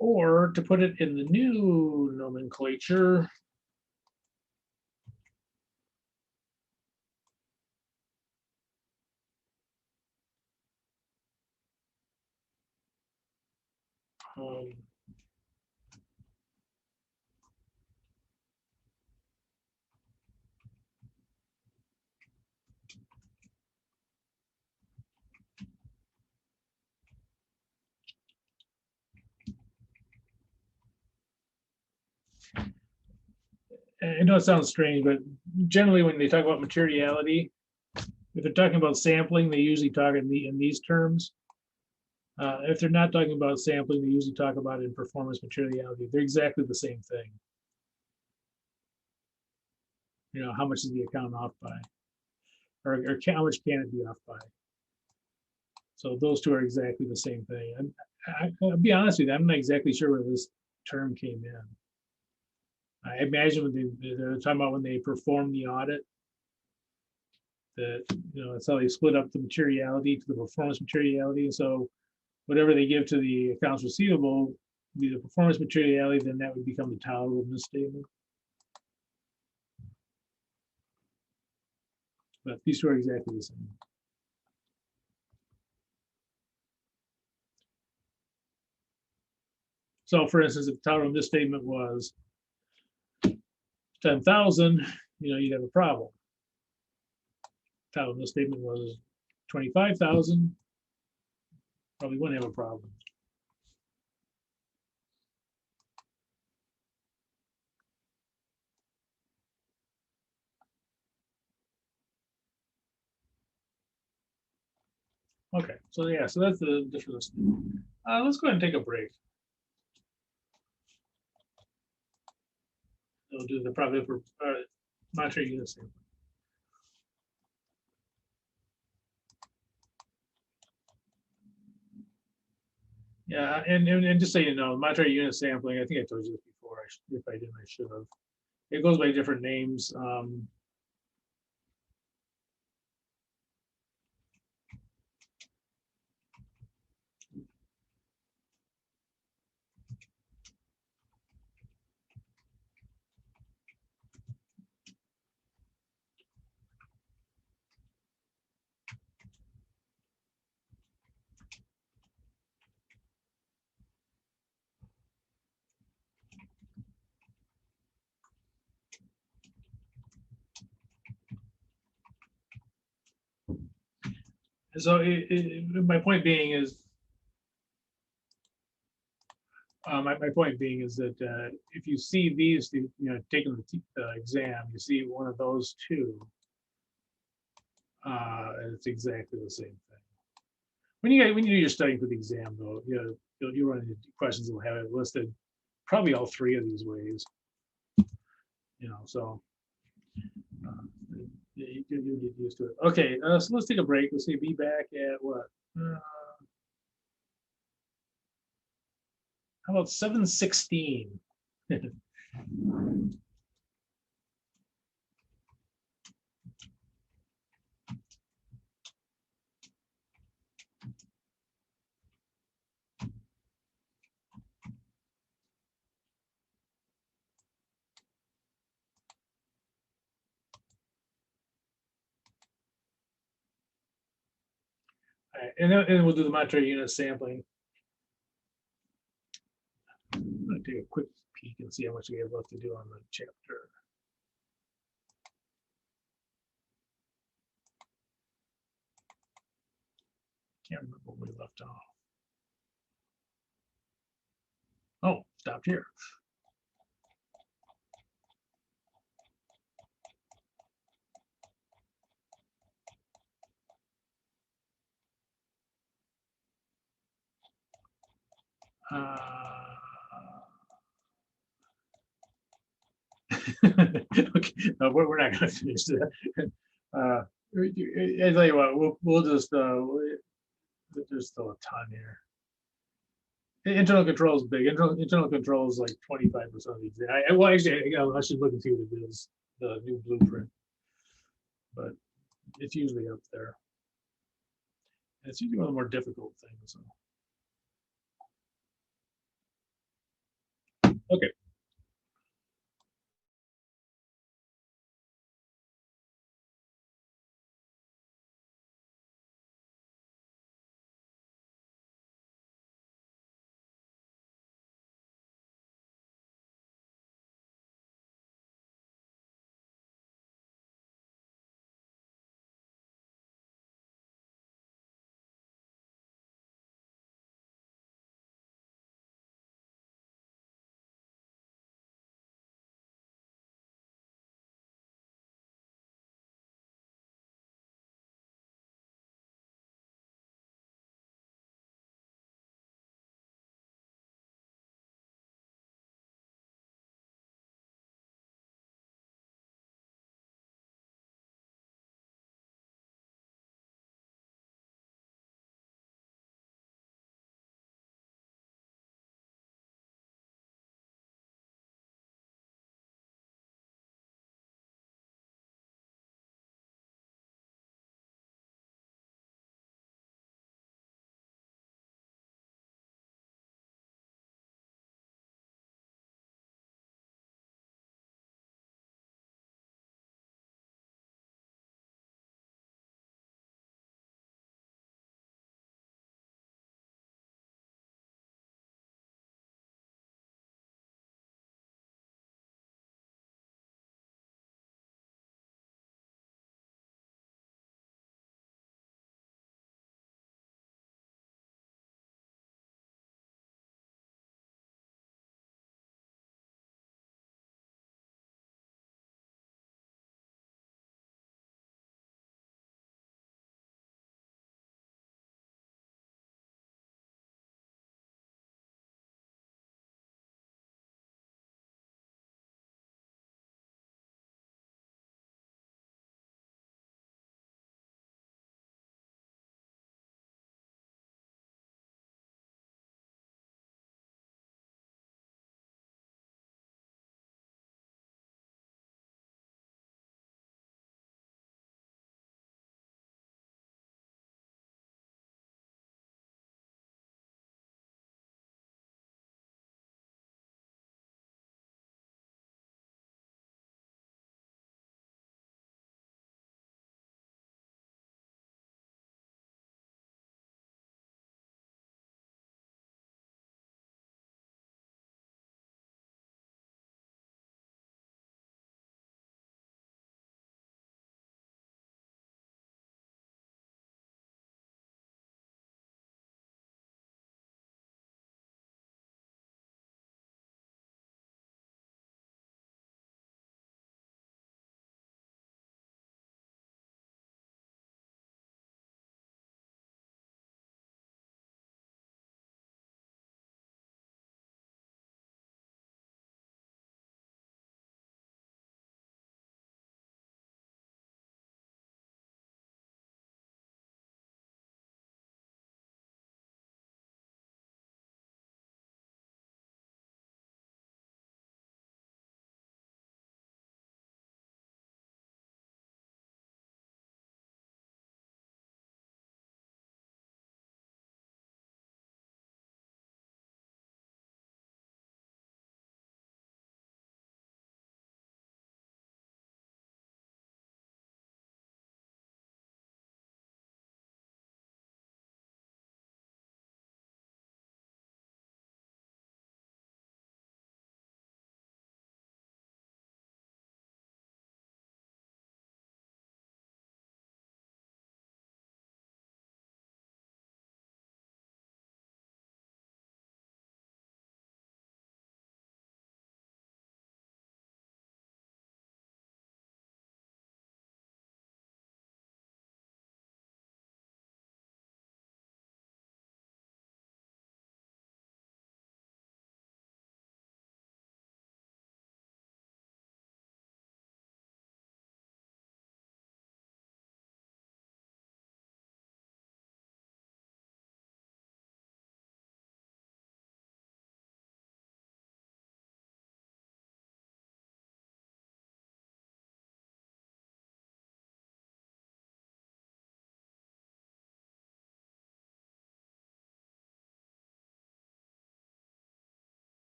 Or to put it in the new nomenclature, um, I know it sounds strange, but generally when they talk about materiality, if they're talking about sampling, they usually talk in these terms. If they're not talking about sampling, they usually talk about it in performance materiality. They're exactly the same thing. You know, how much is the account off by? Or how much can it be off by? So those two are exactly the same thing. And I'll be honest with you, I'm not exactly sure where this term came in. I imagine when they're talking about when they perform the audit, that, you know, that's how they split up the materiality to the performance materiality. So whatever they give to the accounts receivable, be the performance materiality, then that would become the tolerable misstatement. But these two are exactly the same. So for instance, if the tolerable misstatement was 10,000, you know, you'd have a problem. Tolerable misstatement was 25,000, probably wouldn't have a problem. Okay, so yeah, so that's the difference. Let's go ahead and take a break. We'll do the probably for monetary unit sampling. Yeah, and just so you know, monetary unit sampling, I think I told you this before. If I didn't, I should have. It goes by different names. So my point being is, my point being is that if you see these, taking the exam, you see one of those two, it's exactly the same thing. When you do your studying for the exam, though, you run into questions that will have it listed, probably all three of these ways. So you get used to it. Okay, so let's take a break. Let's see, be back at what? How about 7:16? And we'll do the monetary unit sampling. I'm going to take a quick peek and see how much we have left to do on the chapter. Can't remember where we left off. Oh, stopped here. Okay, no, we're not going to finish that. I tell you what, we'll just there's still a ton here. Internal control is big. Internal control is like 25% of the exam. Well, actually, I should look and see what it is, the new blueprint, but it's usually up there. And it's usually one of the more difficult things. So. Okay.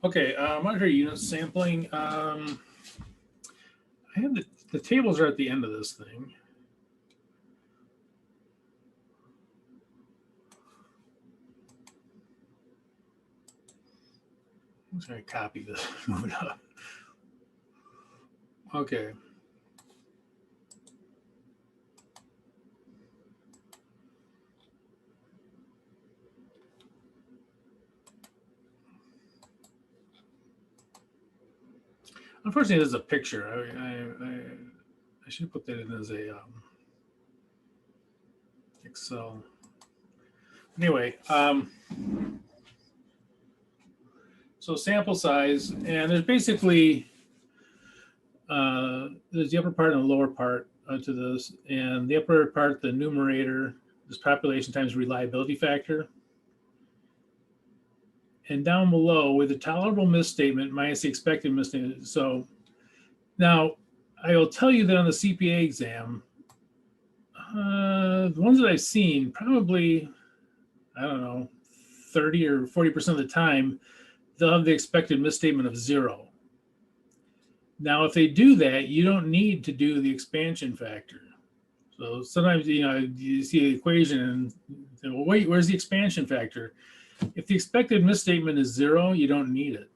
Okay, monitor unit sampling. I have the tables are at the end of this thing. I'm just gonna copy this, move it up. Okay. Unfortunately, there's a picture. I should put that in as a Excel. Anyway, so sample size, and there's basically there's the upper part and the lower part to this, and the upper part, the numerator, is population times reliability factor, and down below with the tolerable misstatement minus the expected misstatement. So now I will tell you that on the CPA exam, the ones that I've seen, probably, I don't know, 30 or 40% of the time, they'll have the expected misstatement of 0. Now, if they do that, you don't need to do the expansion factor. So sometimes, you see the equation and say, well, wait, where's the expansion factor? If the expected misstatement is 0, you don't need it.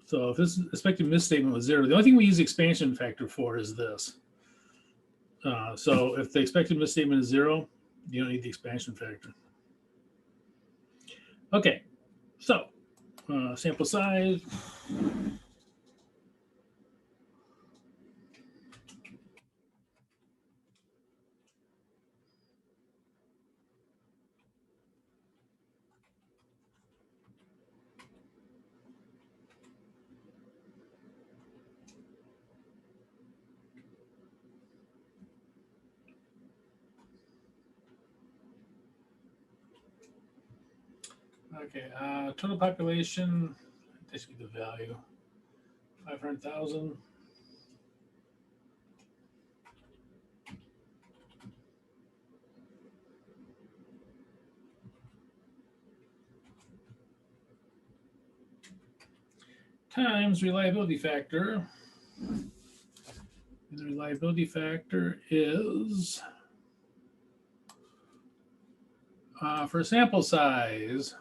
So if this expected misstatement was 0, the only thing we use the expansion factor for is this. So if the expected misstatement is 0, you don't need the expansion factor. Okay, so sample size. Okay, total population, this should be the value, 500,000. Times reliability factor. And the reliability factor is for sample size.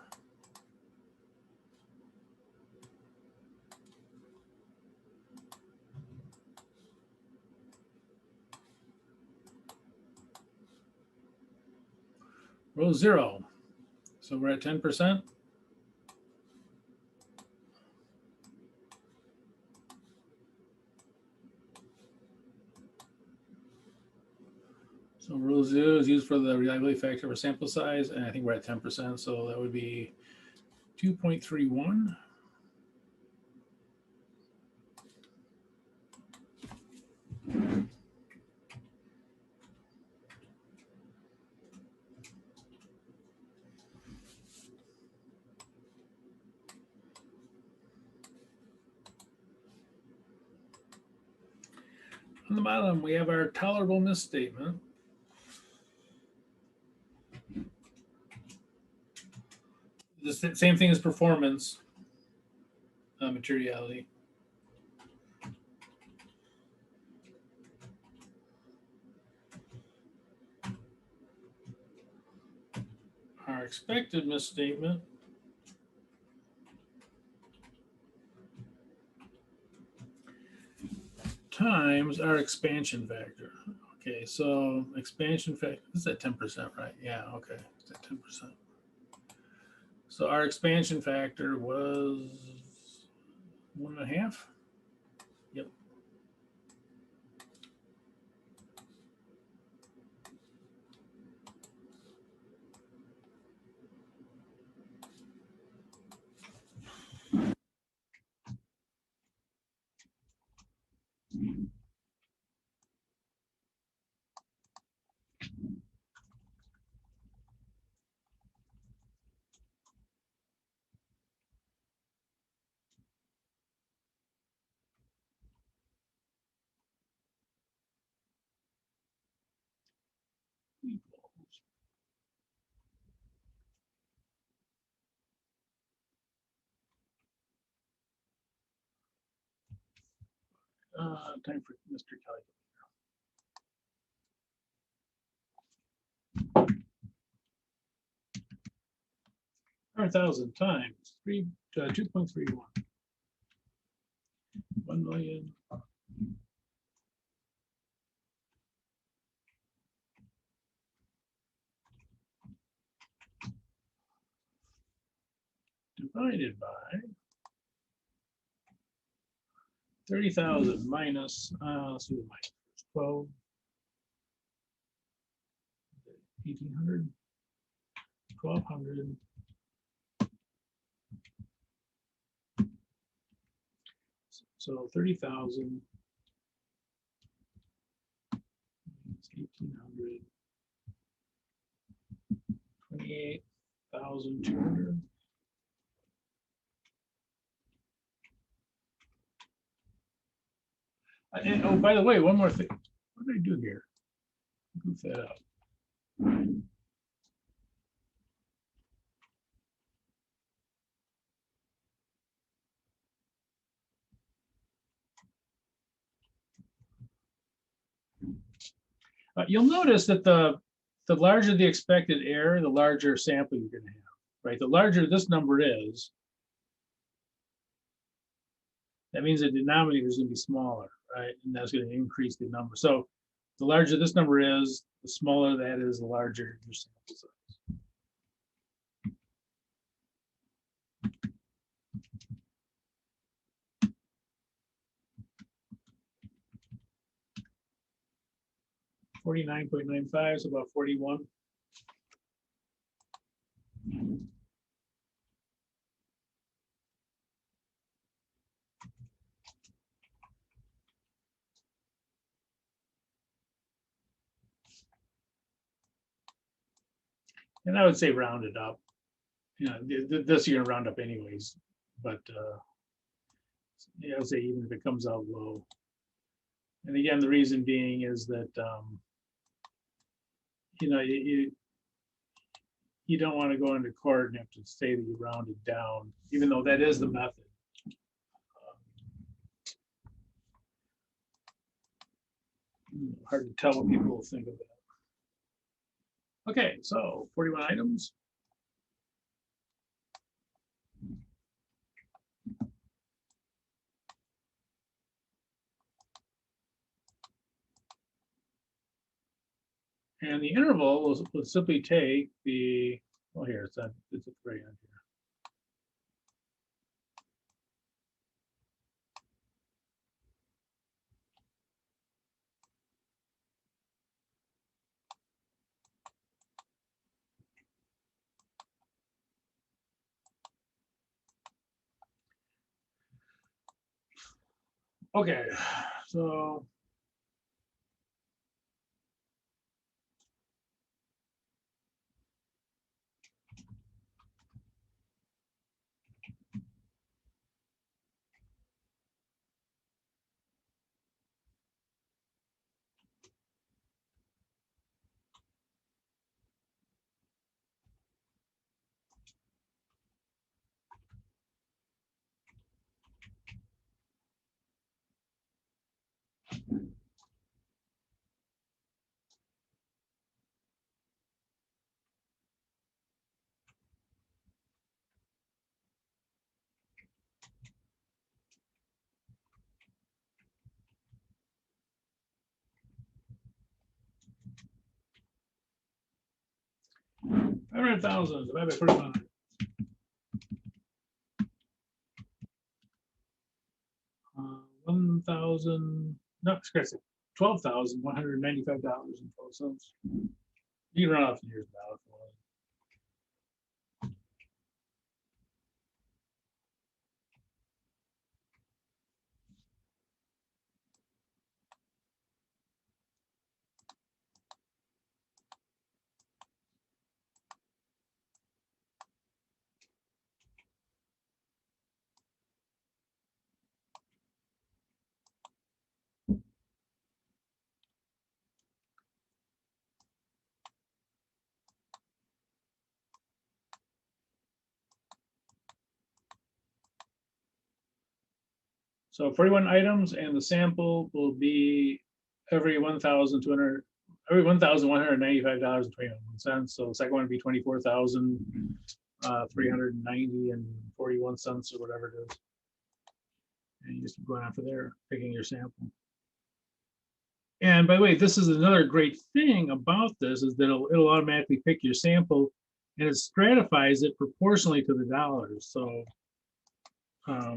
Row 0. So we're at 10%. So row 0 is used for the reliability factor for sample size, and I think we're at 10%. So that would be 2.31. On the bottom, we have our tolerable misstatement. The same thing as performance materiality. Our expected misstatement times our expansion factor. Okay, so expansion factor, is at 10%, right? Yeah, okay, it's at 10%. So our expansion factor was 1.5. Yep. Time for Mr. Calculator. 100,000 times 2.31. 1 million. Divided by 30,000 minus, let's do the minus first, 12, 1,800, 1,200. So 30,000 minus 1,800, 28,200. And oh, by the way, one more thing. What did I do here? Goof that up. You'll notice that the larger the expected error, the larger sample you're going to have, right? The larger this number is, that means the denominator is going to be smaller, right? And that's going to increase the number. So the larger this number is, the smaller that is, the larger your sample size. $49.95 is about 41. And I would say round it up. You know, this you're gonna round up anyways, but yeah, I would say even if it comes out low. And again, the reason being is that you know, you don't want to go into court and have to say that you rounded down, even though that is the method. Hard to tell what people will think of that. Okay, so 41 items. And the interval will simply take the, well, here, it's at the very end here. Okay, so $500,000 divided by 41. 1,000, no, excuse me, $12,195.12. You can run off the year's ballot for it. So 41 items, and the sample will be every $1,195.21. So the second one would be 24,390.41 cents or whatever it is. And you just keep going after there, picking your sample. And by the way, this is another great thing about this is that it'll automatically pick your sample, and it stratifies it proportionally to the dollars. So yeah.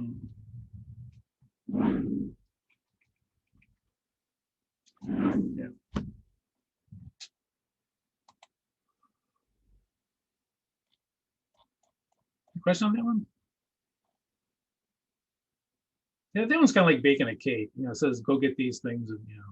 Question on that one? Yeah, that one's kind of like baking a cake. You know, it says go get these things, and you know.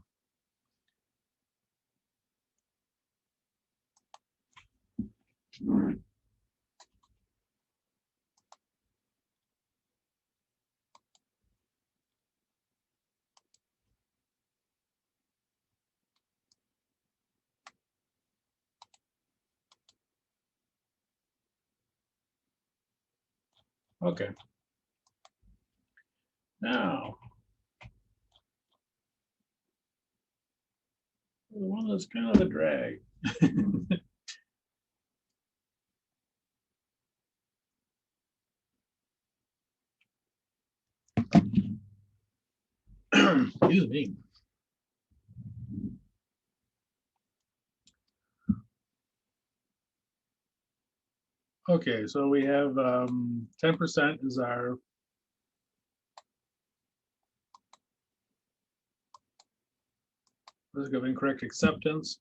Okay. Now, the one that's kind of a drag. Excuse me. Okay, so we have 10% is our risk of incorrect acceptance.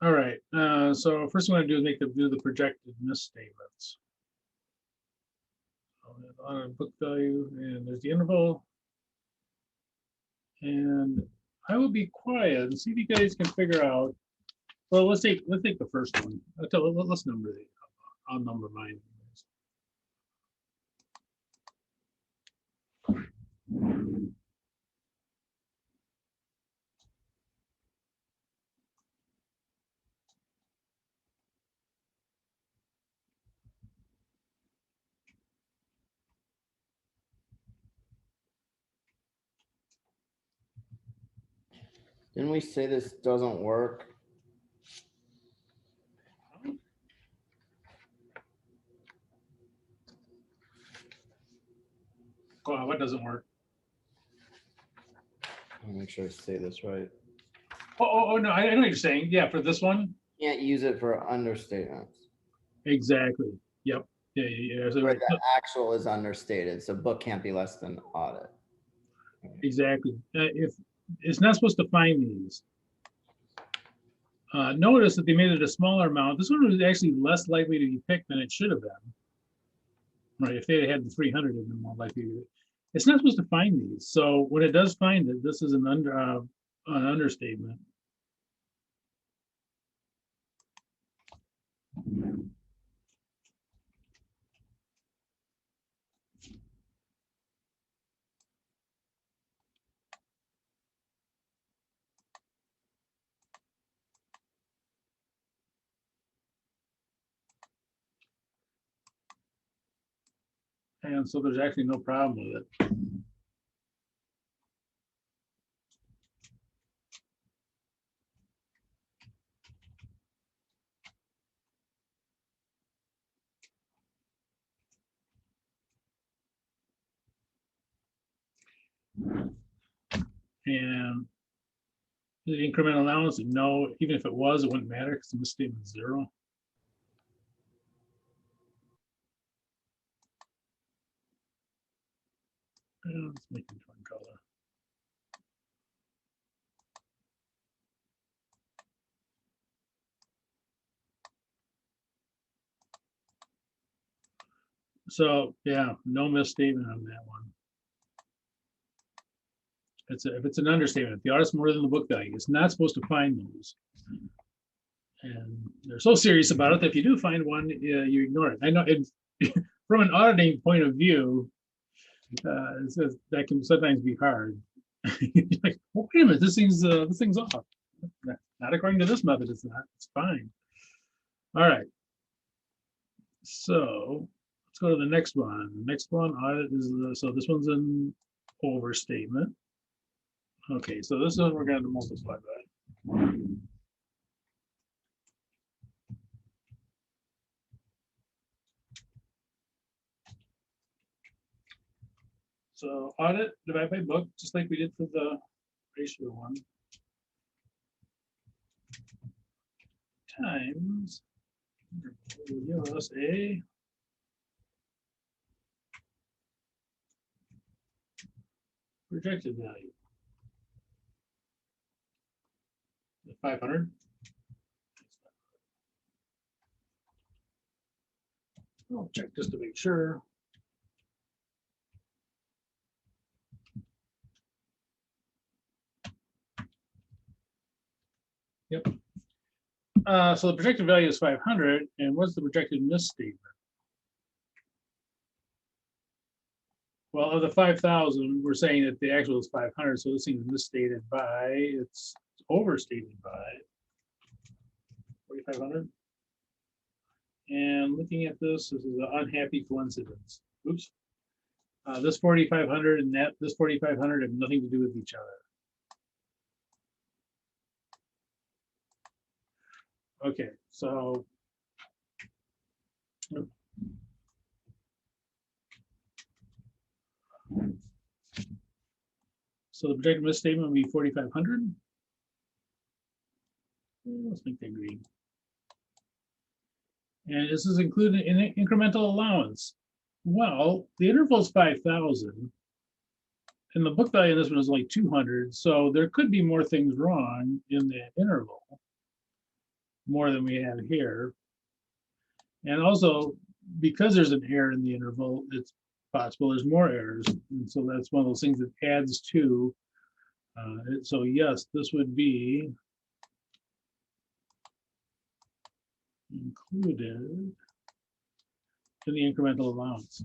All right, so first thing I'm gonna do is do the projected misstatements. On book value, and there's the interval. And I will be quiet and see if you guys can figure out. Well, let's take the first one. Let's number it. I'll number mine. Didn't we say this doesn't work? Oh, what doesn't work? I'll make sure I say this right. Oh no, I know what you're saying. Yeah, for this one. Can't use it for understatements. Exactly. Yep. Yeah. So, Where the actual is understated, so book can't be less than audit. exactly. If it's not supposed to find these. Notice that they made it a smaller amount. This one was actually less likely to be picked than it should have been. Right, if they had the 300, it'd been more likely to. It's not supposed to find these. So when it does find it, this is an understatement. And so there's actually no problem with it. And the incremental allowance, no, even if it was, it wouldn't matter because the misstatement is 0. Let's make it one color. So yeah, no misstatement on that one. If it's an understatement, if the audit's more than the book value, it's not supposed to find those. And they're so serious about it that if you do find one, you ignore it. I know from an auditing point of view, that can sometimes be hard. Like, well, wait a minute, this thing's off. Not according to this method, it's not. It's fine. All right. So let's go to the next one. The next one, audit is so this one's an overstatement. Okay, so this one we're going to multiply by. So audit divided by book, just like we did for the ratio one. Times will give us a projected value. 500. I'll check just to make sure. Yep. So the projected value is 500, and what's the projected misstatement? Well, of the 5,000, we're saying that the actual is 500, so this thing is misstated by, it's overstated by 4,500. And looking at this is an unhappy coincidence. Oops. This 4,500 and this 4,500 have nothing to do with each other. Okay, so the projected misstatement would be 4,500. Let's make that green. And this is included in incremental allowance. Well, the interval is 5,000, and the book value in this one is only 200. So there could be more things wrong in the interval, more than we have here. And also, because there's an error in the interval, it's possible there's more errors. And so that's one of those things that adds to. So yes, this would be included in the incremental allowance.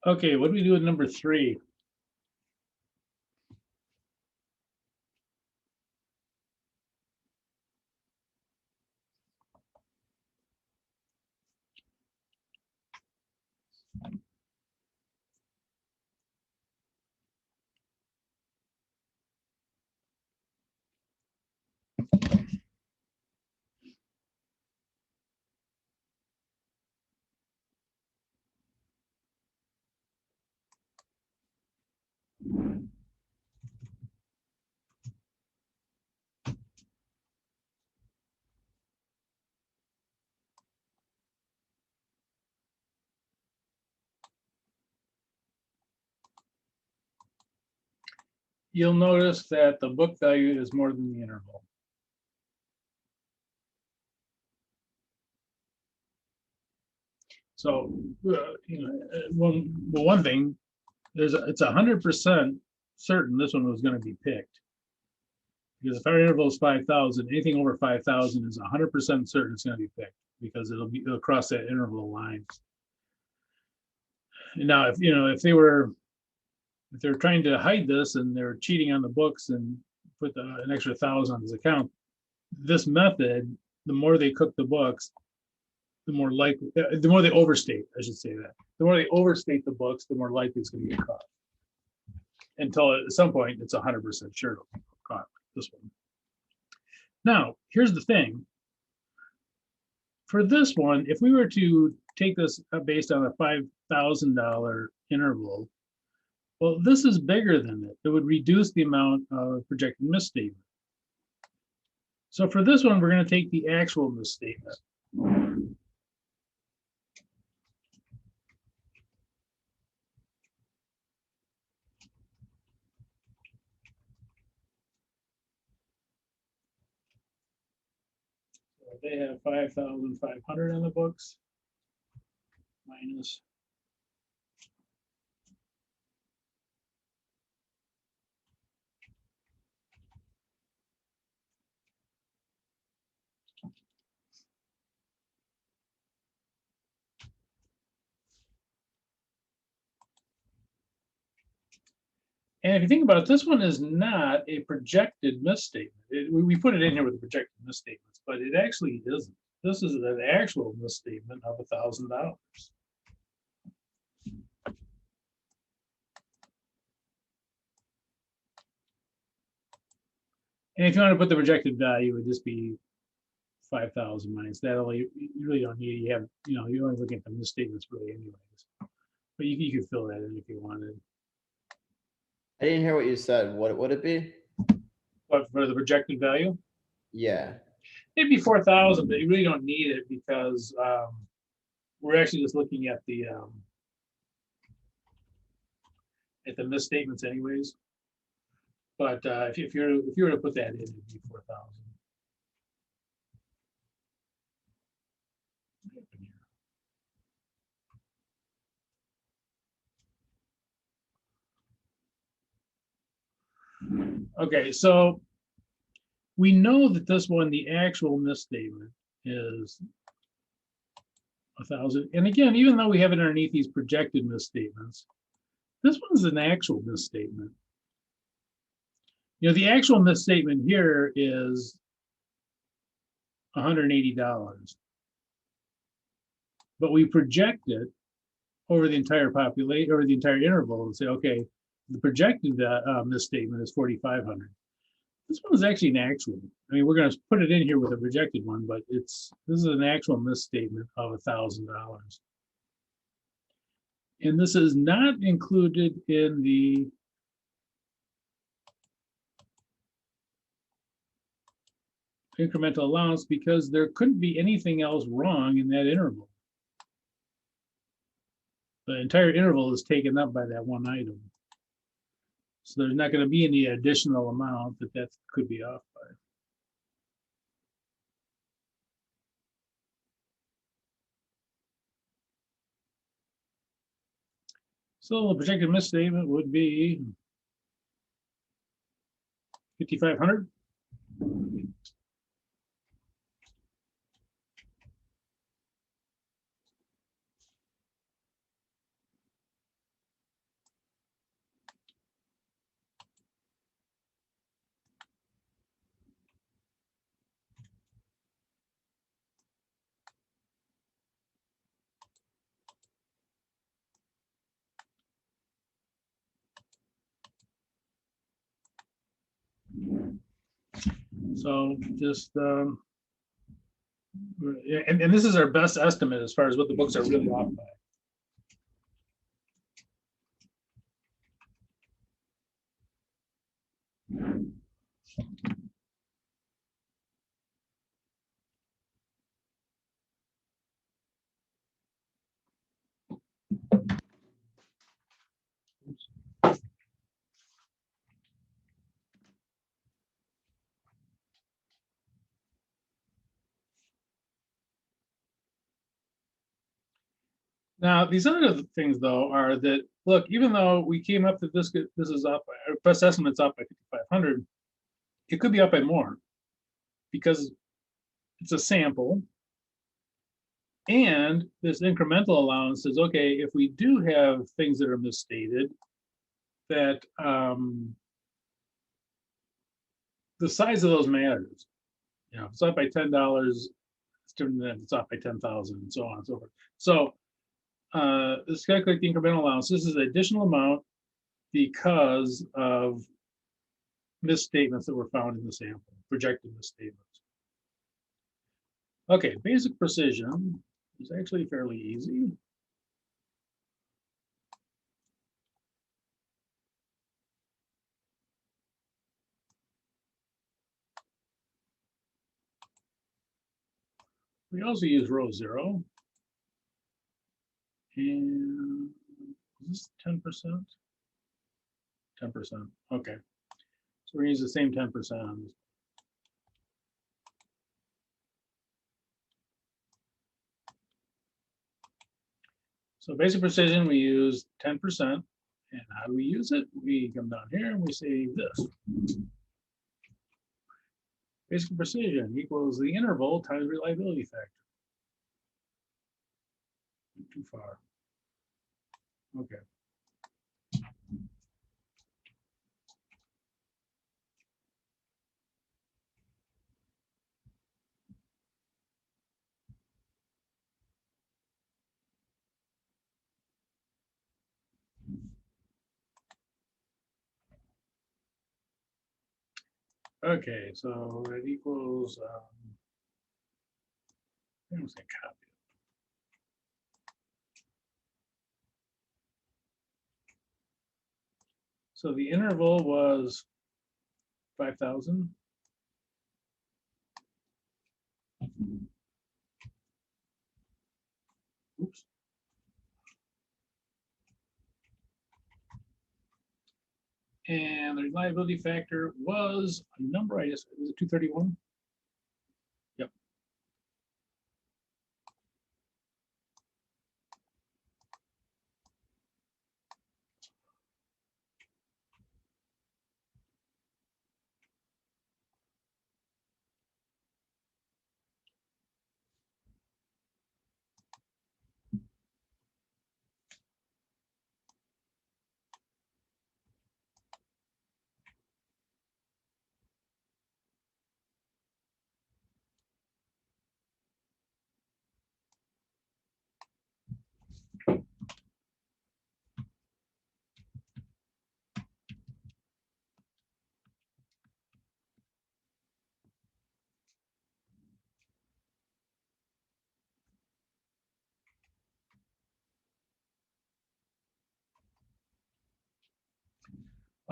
Okay, what do we do with number 3? You'll notice that the book value is more than the interval. So, one thing is it's 100% certain this one was going to be picked. Because if our interval is 5,000, anything over 5,000 is 100% certain it's going to be picked because it'll cross that interval line. Now, if they're trying to hide this and they're cheating on the books and put an extra 1,000 on his account, this method, the more they cook the books, the more they overstate, I should say that. The more they overstate the books, the more likely it's going to get caught. Until at some point, it's 100% sure it'll be caught, like this one. Now, here's the thing. For this one, if we were to take this based on a $5,000 interval, well, this is bigger than it. It would reduce the amount of projected misstatement. So for this one, we're going to take the actual misstatement. So they have 5,500 in the books minus . And if you think about it, this one is not a projected misstatement. We put it in here with the projected misstatements, but it actually isn't. This is an actual misstatement of $1,000. And if you want to put the projected value, it would just be 5,000 minus that. Only you really don't need. You have, you're only looking at the misstatements really, anyways. But you could fill that in if you wanted. I didn't hear what you said. What would it be? But for the projected value, Yeah. it'd be 4,000, but you really don't need it because we're actually just looking at the misstatements anyways. But if you were to put that in, it'd be 4,000. Okay, so we know that this one, the actual misstatement is 1,000. And again, even though we have it underneath these projected misstatements, this one's an actual misstatement. The actual misstatement here is $180, but we project it over the entire population, over the entire interval, and say, okay, the projected misstatement is 4,500. This one is actually an actual. I mean, we're going to put it in here with a projected one, but this is an actual misstatement of $1,000. And this is not included in the incremental allowance because there couldn't be anything else wrong in that interval. The entire interval is taken up by that one item. So there's not going to be any additional amount that could be off by. So the projected misstatement would be 5,500. So just, and this is our best estimate as far as what the books are really off by. Now, these other things, though, are that, look, even though we came up that this is up, our best estimate's up by 5,500, it could be up by more because it's a sample. And this incremental allowance says, okay, if we do have things that are misstated, that the size of those matters. If it's up by $10, it's different than if it's up by 10,000 and so on and so forth. So let's calculate the incremental allowance. This is an additional amount because of misstatements that were found in the sample, projected misstatements. Okay, basic precision is actually fairly easy. We also use row 0. And is this 10%? 10%. Okay. So we're going to use the same 10%. So basic precision, we use 10%. And how do we use it? We come down here and we say this. Basic precision equals the interval times reliability factor. Too far. Okay. Okay, so it equals, I'm just gonna copy it. So the interval was 5,000. Oops. And the reliability factor was a number, I just, was it 231? Yep.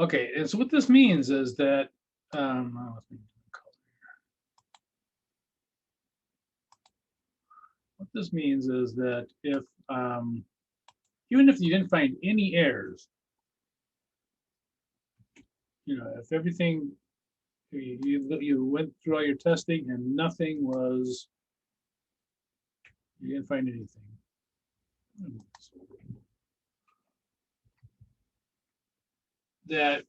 Okay, and so what this means is that, what this means is that if, even if you didn't find any errors, if everything, you went through all your testing and nothing was, you didn't find anything. That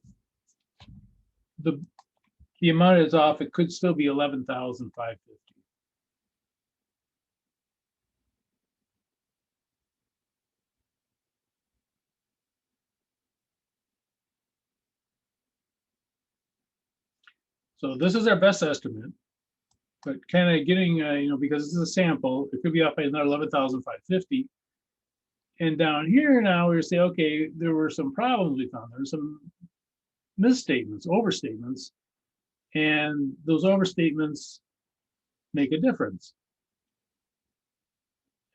the amount is off, it could still be 11,550. So this is our best estimate, but kind of getting, because this is a sample, it could be off by another 11,550. And down here now we say, okay, there were some problems we found. There were some misstatements, overstatements, and those overstatements make a difference.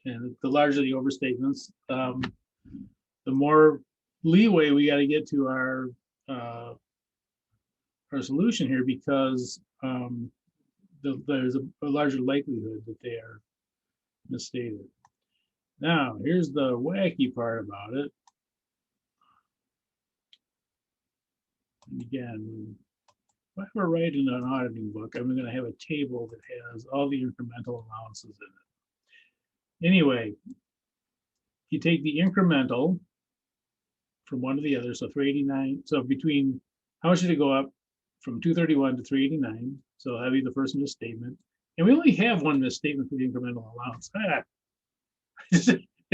And the larger the overstatements, the more leeway we got to get to our solution here, because there's a larger likelihood that they are misstated. Now, here's the wacky part about it. And again, if I were writing an auditing book, I'm going to have a table that has all the incremental allowances in it. Anyway, you take the incremental from one to the other, so 389. So between, how much did it go up from 231 to 389? So that'd be the first misstatement. And we only have one misstatement for the incremental allowance. I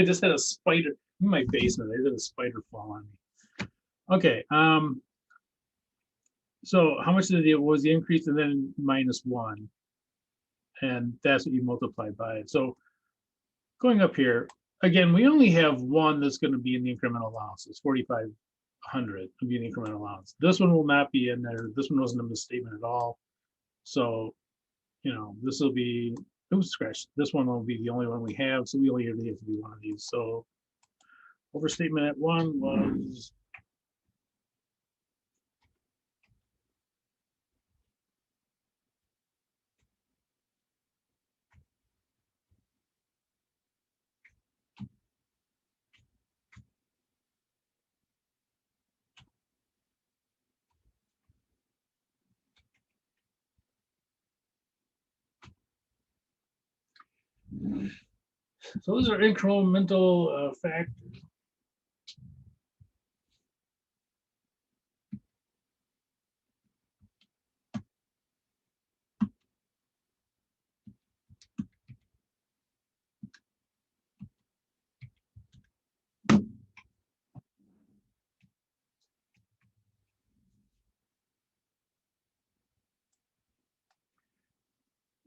just had a spider in my basement. I had a spider fall on me. Okay. So how much was the increase, and then -1, and that's what you multiply by it. So going up here again, we only have one that's going to be in the incremental allowance. It's 4,500 to be in the incremental allowance. This one will not be in there. This one wasn't a misstatement at all. So this will be, oops, scratch. This one will be the only one we have. So we only really have to do one of these. So overstatement at 1 was so those are incremental factors.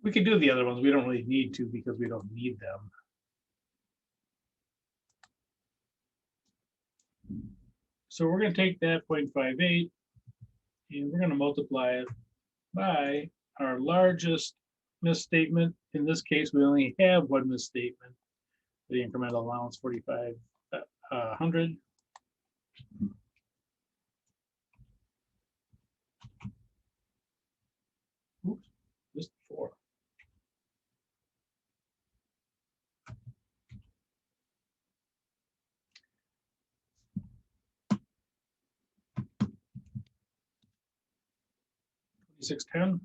We could do the other ones. We don't really need to because we don't need them. So we're going to take that 0.58 and we're going to multiply it by our largest misstatement. In this case, we only have one misstatement. The incremental allowance 4,500. Oops, just 4. $26.10.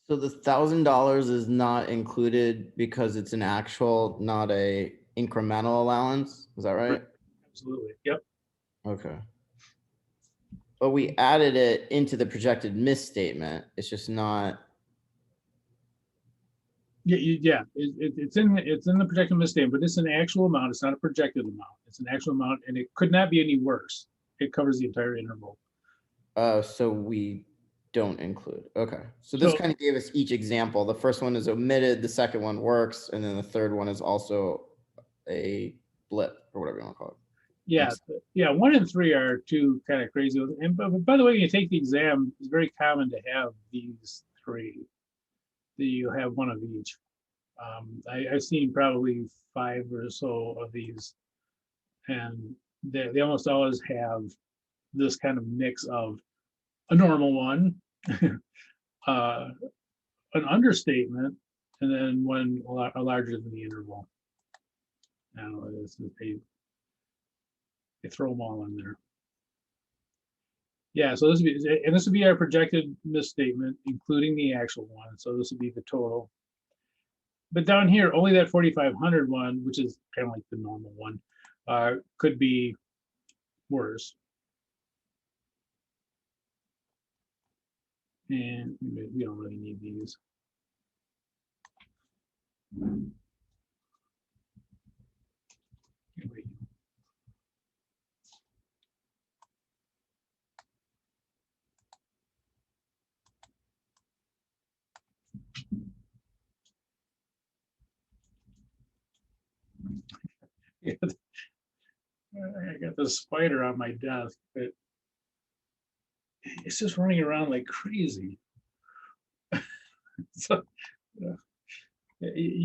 So the $1,000 is not included because it's an actual, not a incremental allowance. Is that right? Absolutely. Yep. Okay. But we added it into the projected misstatement. It's just not. Yeah. It's in the projected misstatement, but it's an actual amount. It's not a projected amount. It's an actual amount, and it could not be any worse. It covers the entire interval. So we don't include. Okay. So this kind of gave us each example. The first one is omitted. The second one works. And then the third one is also a blip or whatever you want to call it. Yeah. Yeah. 1 and 3 are two kind of crazy ones. And but by the way, when you take the exam, it's very common to have these 3. That you have one of each. I've seen probably 5 or so of these, and they almost always have this kind of mix of a normal one, an understatement, and then one larger than the interval. Now they throw them all in there. Yeah, so this would be our projected misstatement, including the actual one. So this would be the total. But down here, only that 4,500 one, which is kind of like the normal one, could be worse. And we don't really need these. Yeah, I got this spider on my desk, but it's just running around like crazy. So you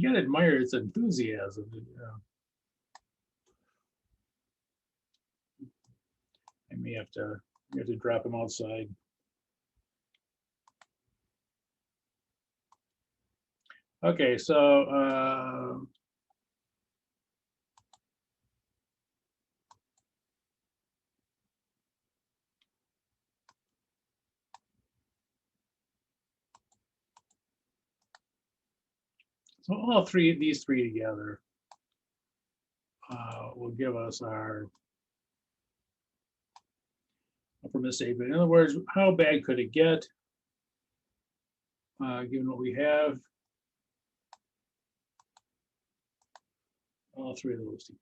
gotta admire its enthusiasm. I may have to drop him outside. Okay, so all these three together will give us our upper misstatement. In other words, how bad could it get, given what we have? All 3 of those together.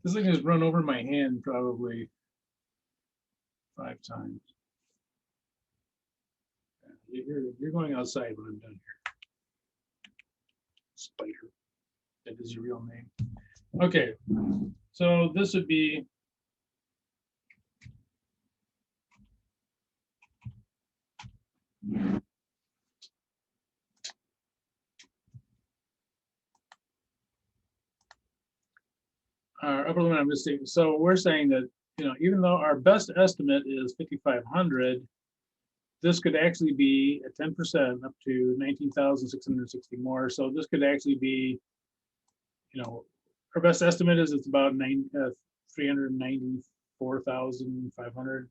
This thing has run over my hand probably 5 times. You're going outside when I'm done here. Spider. That is your real name. Okay, so this would be our upper limit of mistake. So we're saying that, even though our best estimate is 5,500, this could actually be at 10% up to 19,660 more. So this could actually be, our best estimate is it's about 394,500,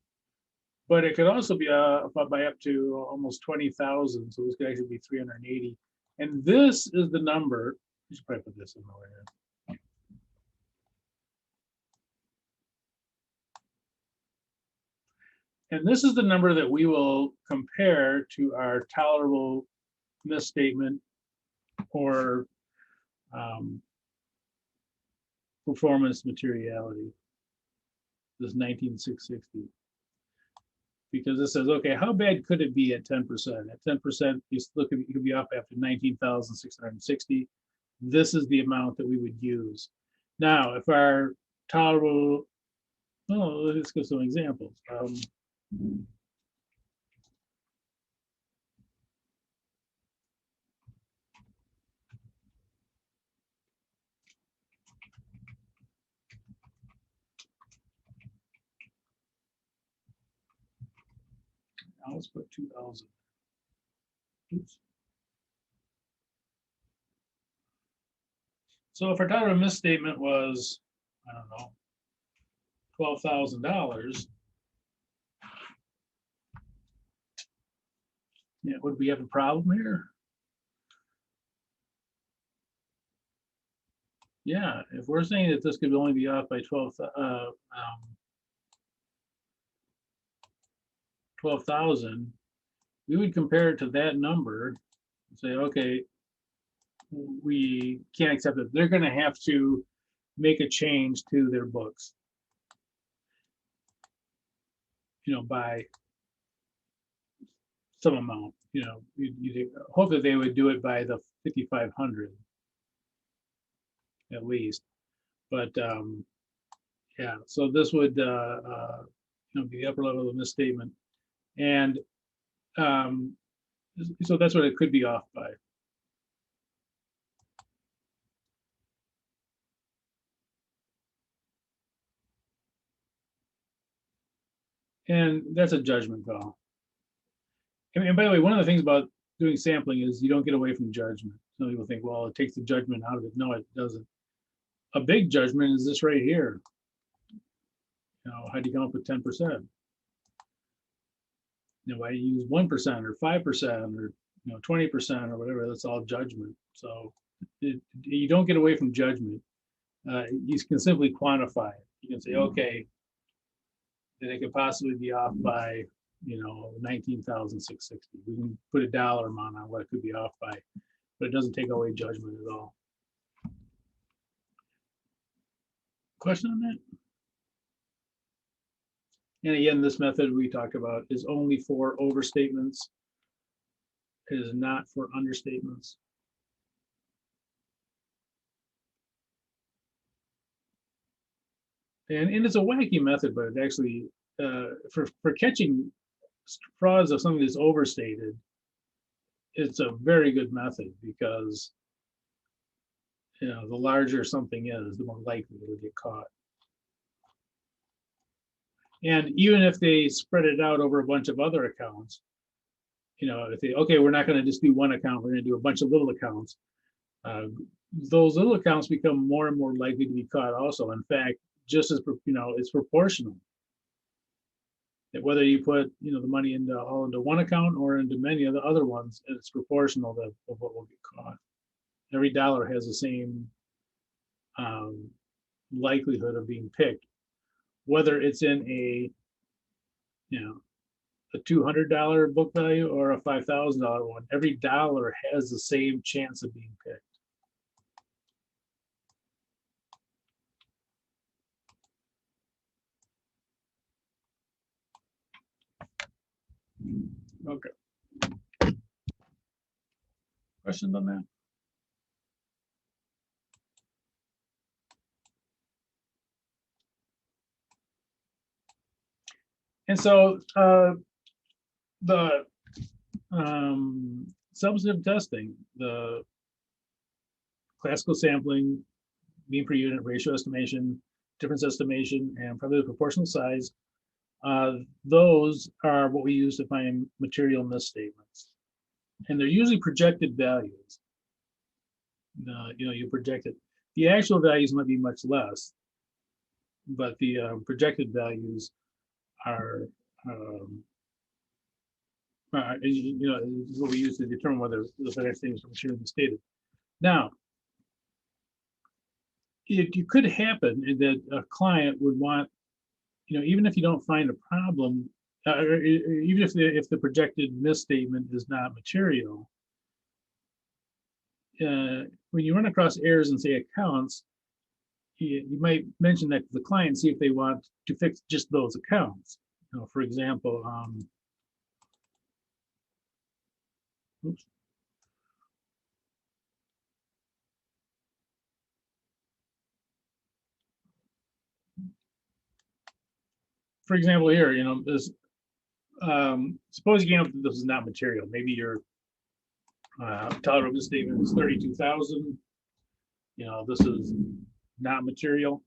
but it could also be by up to almost 20,000. So this could actually be 380. And this is the number. You should probably put this in the way. And this is the number that we will compare to our tolerable misstatement or performance materiality. This 19,660. Because it says, okay, how bad could it be at 10%? At 10%, you look at you could be off after 19,660. This is the amount that we would use. Now, if our tolerable, oh, let's go some examples. Now let's put 2,000. Oops. So if our tolerable misstatement was, I don't know, $12,000, yeah, would we have a problem here? Yeah, if we're saying that this could only be off by 12,000, we would compare it to that number and say, okay, we can't accept it. They're going to have to make a change to their books, by some amount. You hope that they would do it by the 5,500 at least. But yeah, so this would be the upper level of misstatement, and so that's what it could be off by. And that's a judgment call. And by the way, one of the things about doing sampling is you don't get away from judgment. Some people think, well, it takes the judgment out of it. No, it doesn't. A big judgment is this right here. How do you come up with 10%? Why do you use 1% or 5% or 20% or whatever? That's all judgment. So you don't get away from judgment. You can simply quantify it. You can say, okay, that it could possibly be off by 19,660. We can put a dollar amount on what it could be off by, but it doesn't take away judgment at all. Question on that? And again, this method we talked about is only for overstatements. It is not for understatements. And it's a wacky method, but it actually, for catching frauds of something that's overstated, it's a very good method because the larger something is, the more likely it'll get caught. And even if they spread it out over a bunch of other accounts, if they, okay, we're not going to just do one account, we're going to do a bunch of little accounts. Those little accounts become more and more likely to be caught also. In fact, just as, it's proportional. That whether you put, the money all into one account or into many of the other ones, it's proportional to what will get caught. Every dollar has the same likelihood of being picked, whether it's in a $200 book value or a $5,000 one. Every dollar has the same chance of being picked. Okay. Questions on that? And so the substantive testing, the classical sampling, mean per unit, ratio estimation, difference estimation, and probably the proportional size, those are what we use to find material misstatements. And they're usually projected values. You project it. The actual values might be much less, but the projected values are, is what we use to determine whether the financial statements are materially misstated. Now, it could happen that a client would want, even if you don't find a problem even if the projected misstatement is not material, when you run across errors in, say, accounts, you might mention that to the client, see if they want to fix just those accounts. You know, for example, oops. For example, here, you know, this, suppose you know this is not material. Maybe your total misstatement is 32,000. You know, this is not material.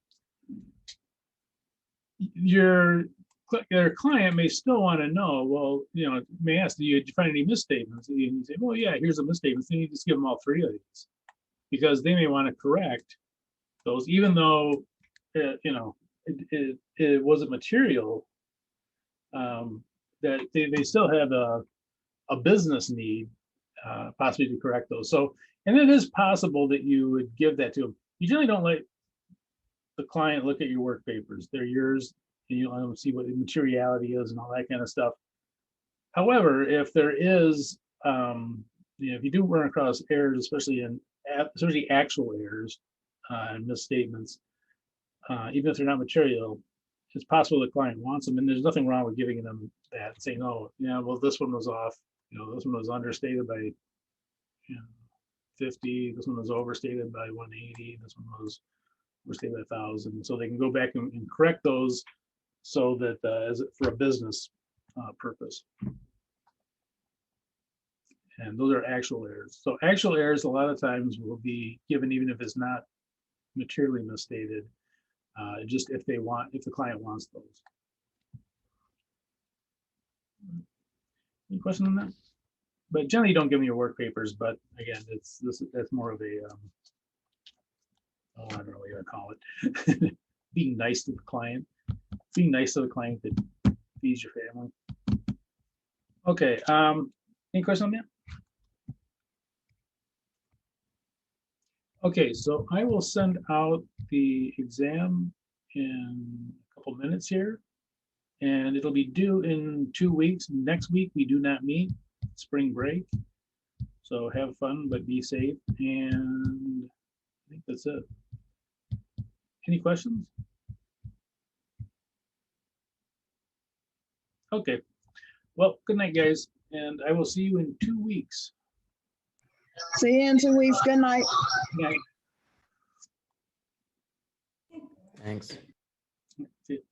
Your client may still want to know, well, you know, may ask, did you find any misstatements? And you say, well, yeah, here's a misstatement. Then you just give them all three of these, because they may want to correct those, even though, you know, it wasn't material, that they still have a business need, possibly to correct those. So, and it is possible that you would give that to them. You generally don't let the client look at your work papers. They're yours, and you let them see what the materiality is and all that kind of stuff. However, if there is, you know, if you do run across errors, especially actual errors and misstatements, even if they're not material, it's possible the client wants them, and there's nothing wrong with giving them that, saying, oh, yeah, well, this one was off, you know, this one was understated by, you know, 50, this one was overstated by 180, this one was overstated by 1,000. So they can go back and correct those, so that as for a business purpose. And those are actual errors. So actual errors a lot of times will be given even if it's not materially misstated, just if the client wants those. Any question on that? But generally, you don't give me your work papers. But again, that's more of a oh, I don't know what you're gonna call it. Being nice to the client. Being nice to the client that feeds your family. Okay. Any question on that? Okay, so I will send out the exam in a couple minutes here, and it'll be due in 2 weeks. Next week, we do not meet, spring break. So have fun, but be safe. And I think that's it. Any questions? Okay. Well, good night, guys. And I will see you in 2 weeks. See you in 2 weeks. Good night. Good night. Thanks. See you.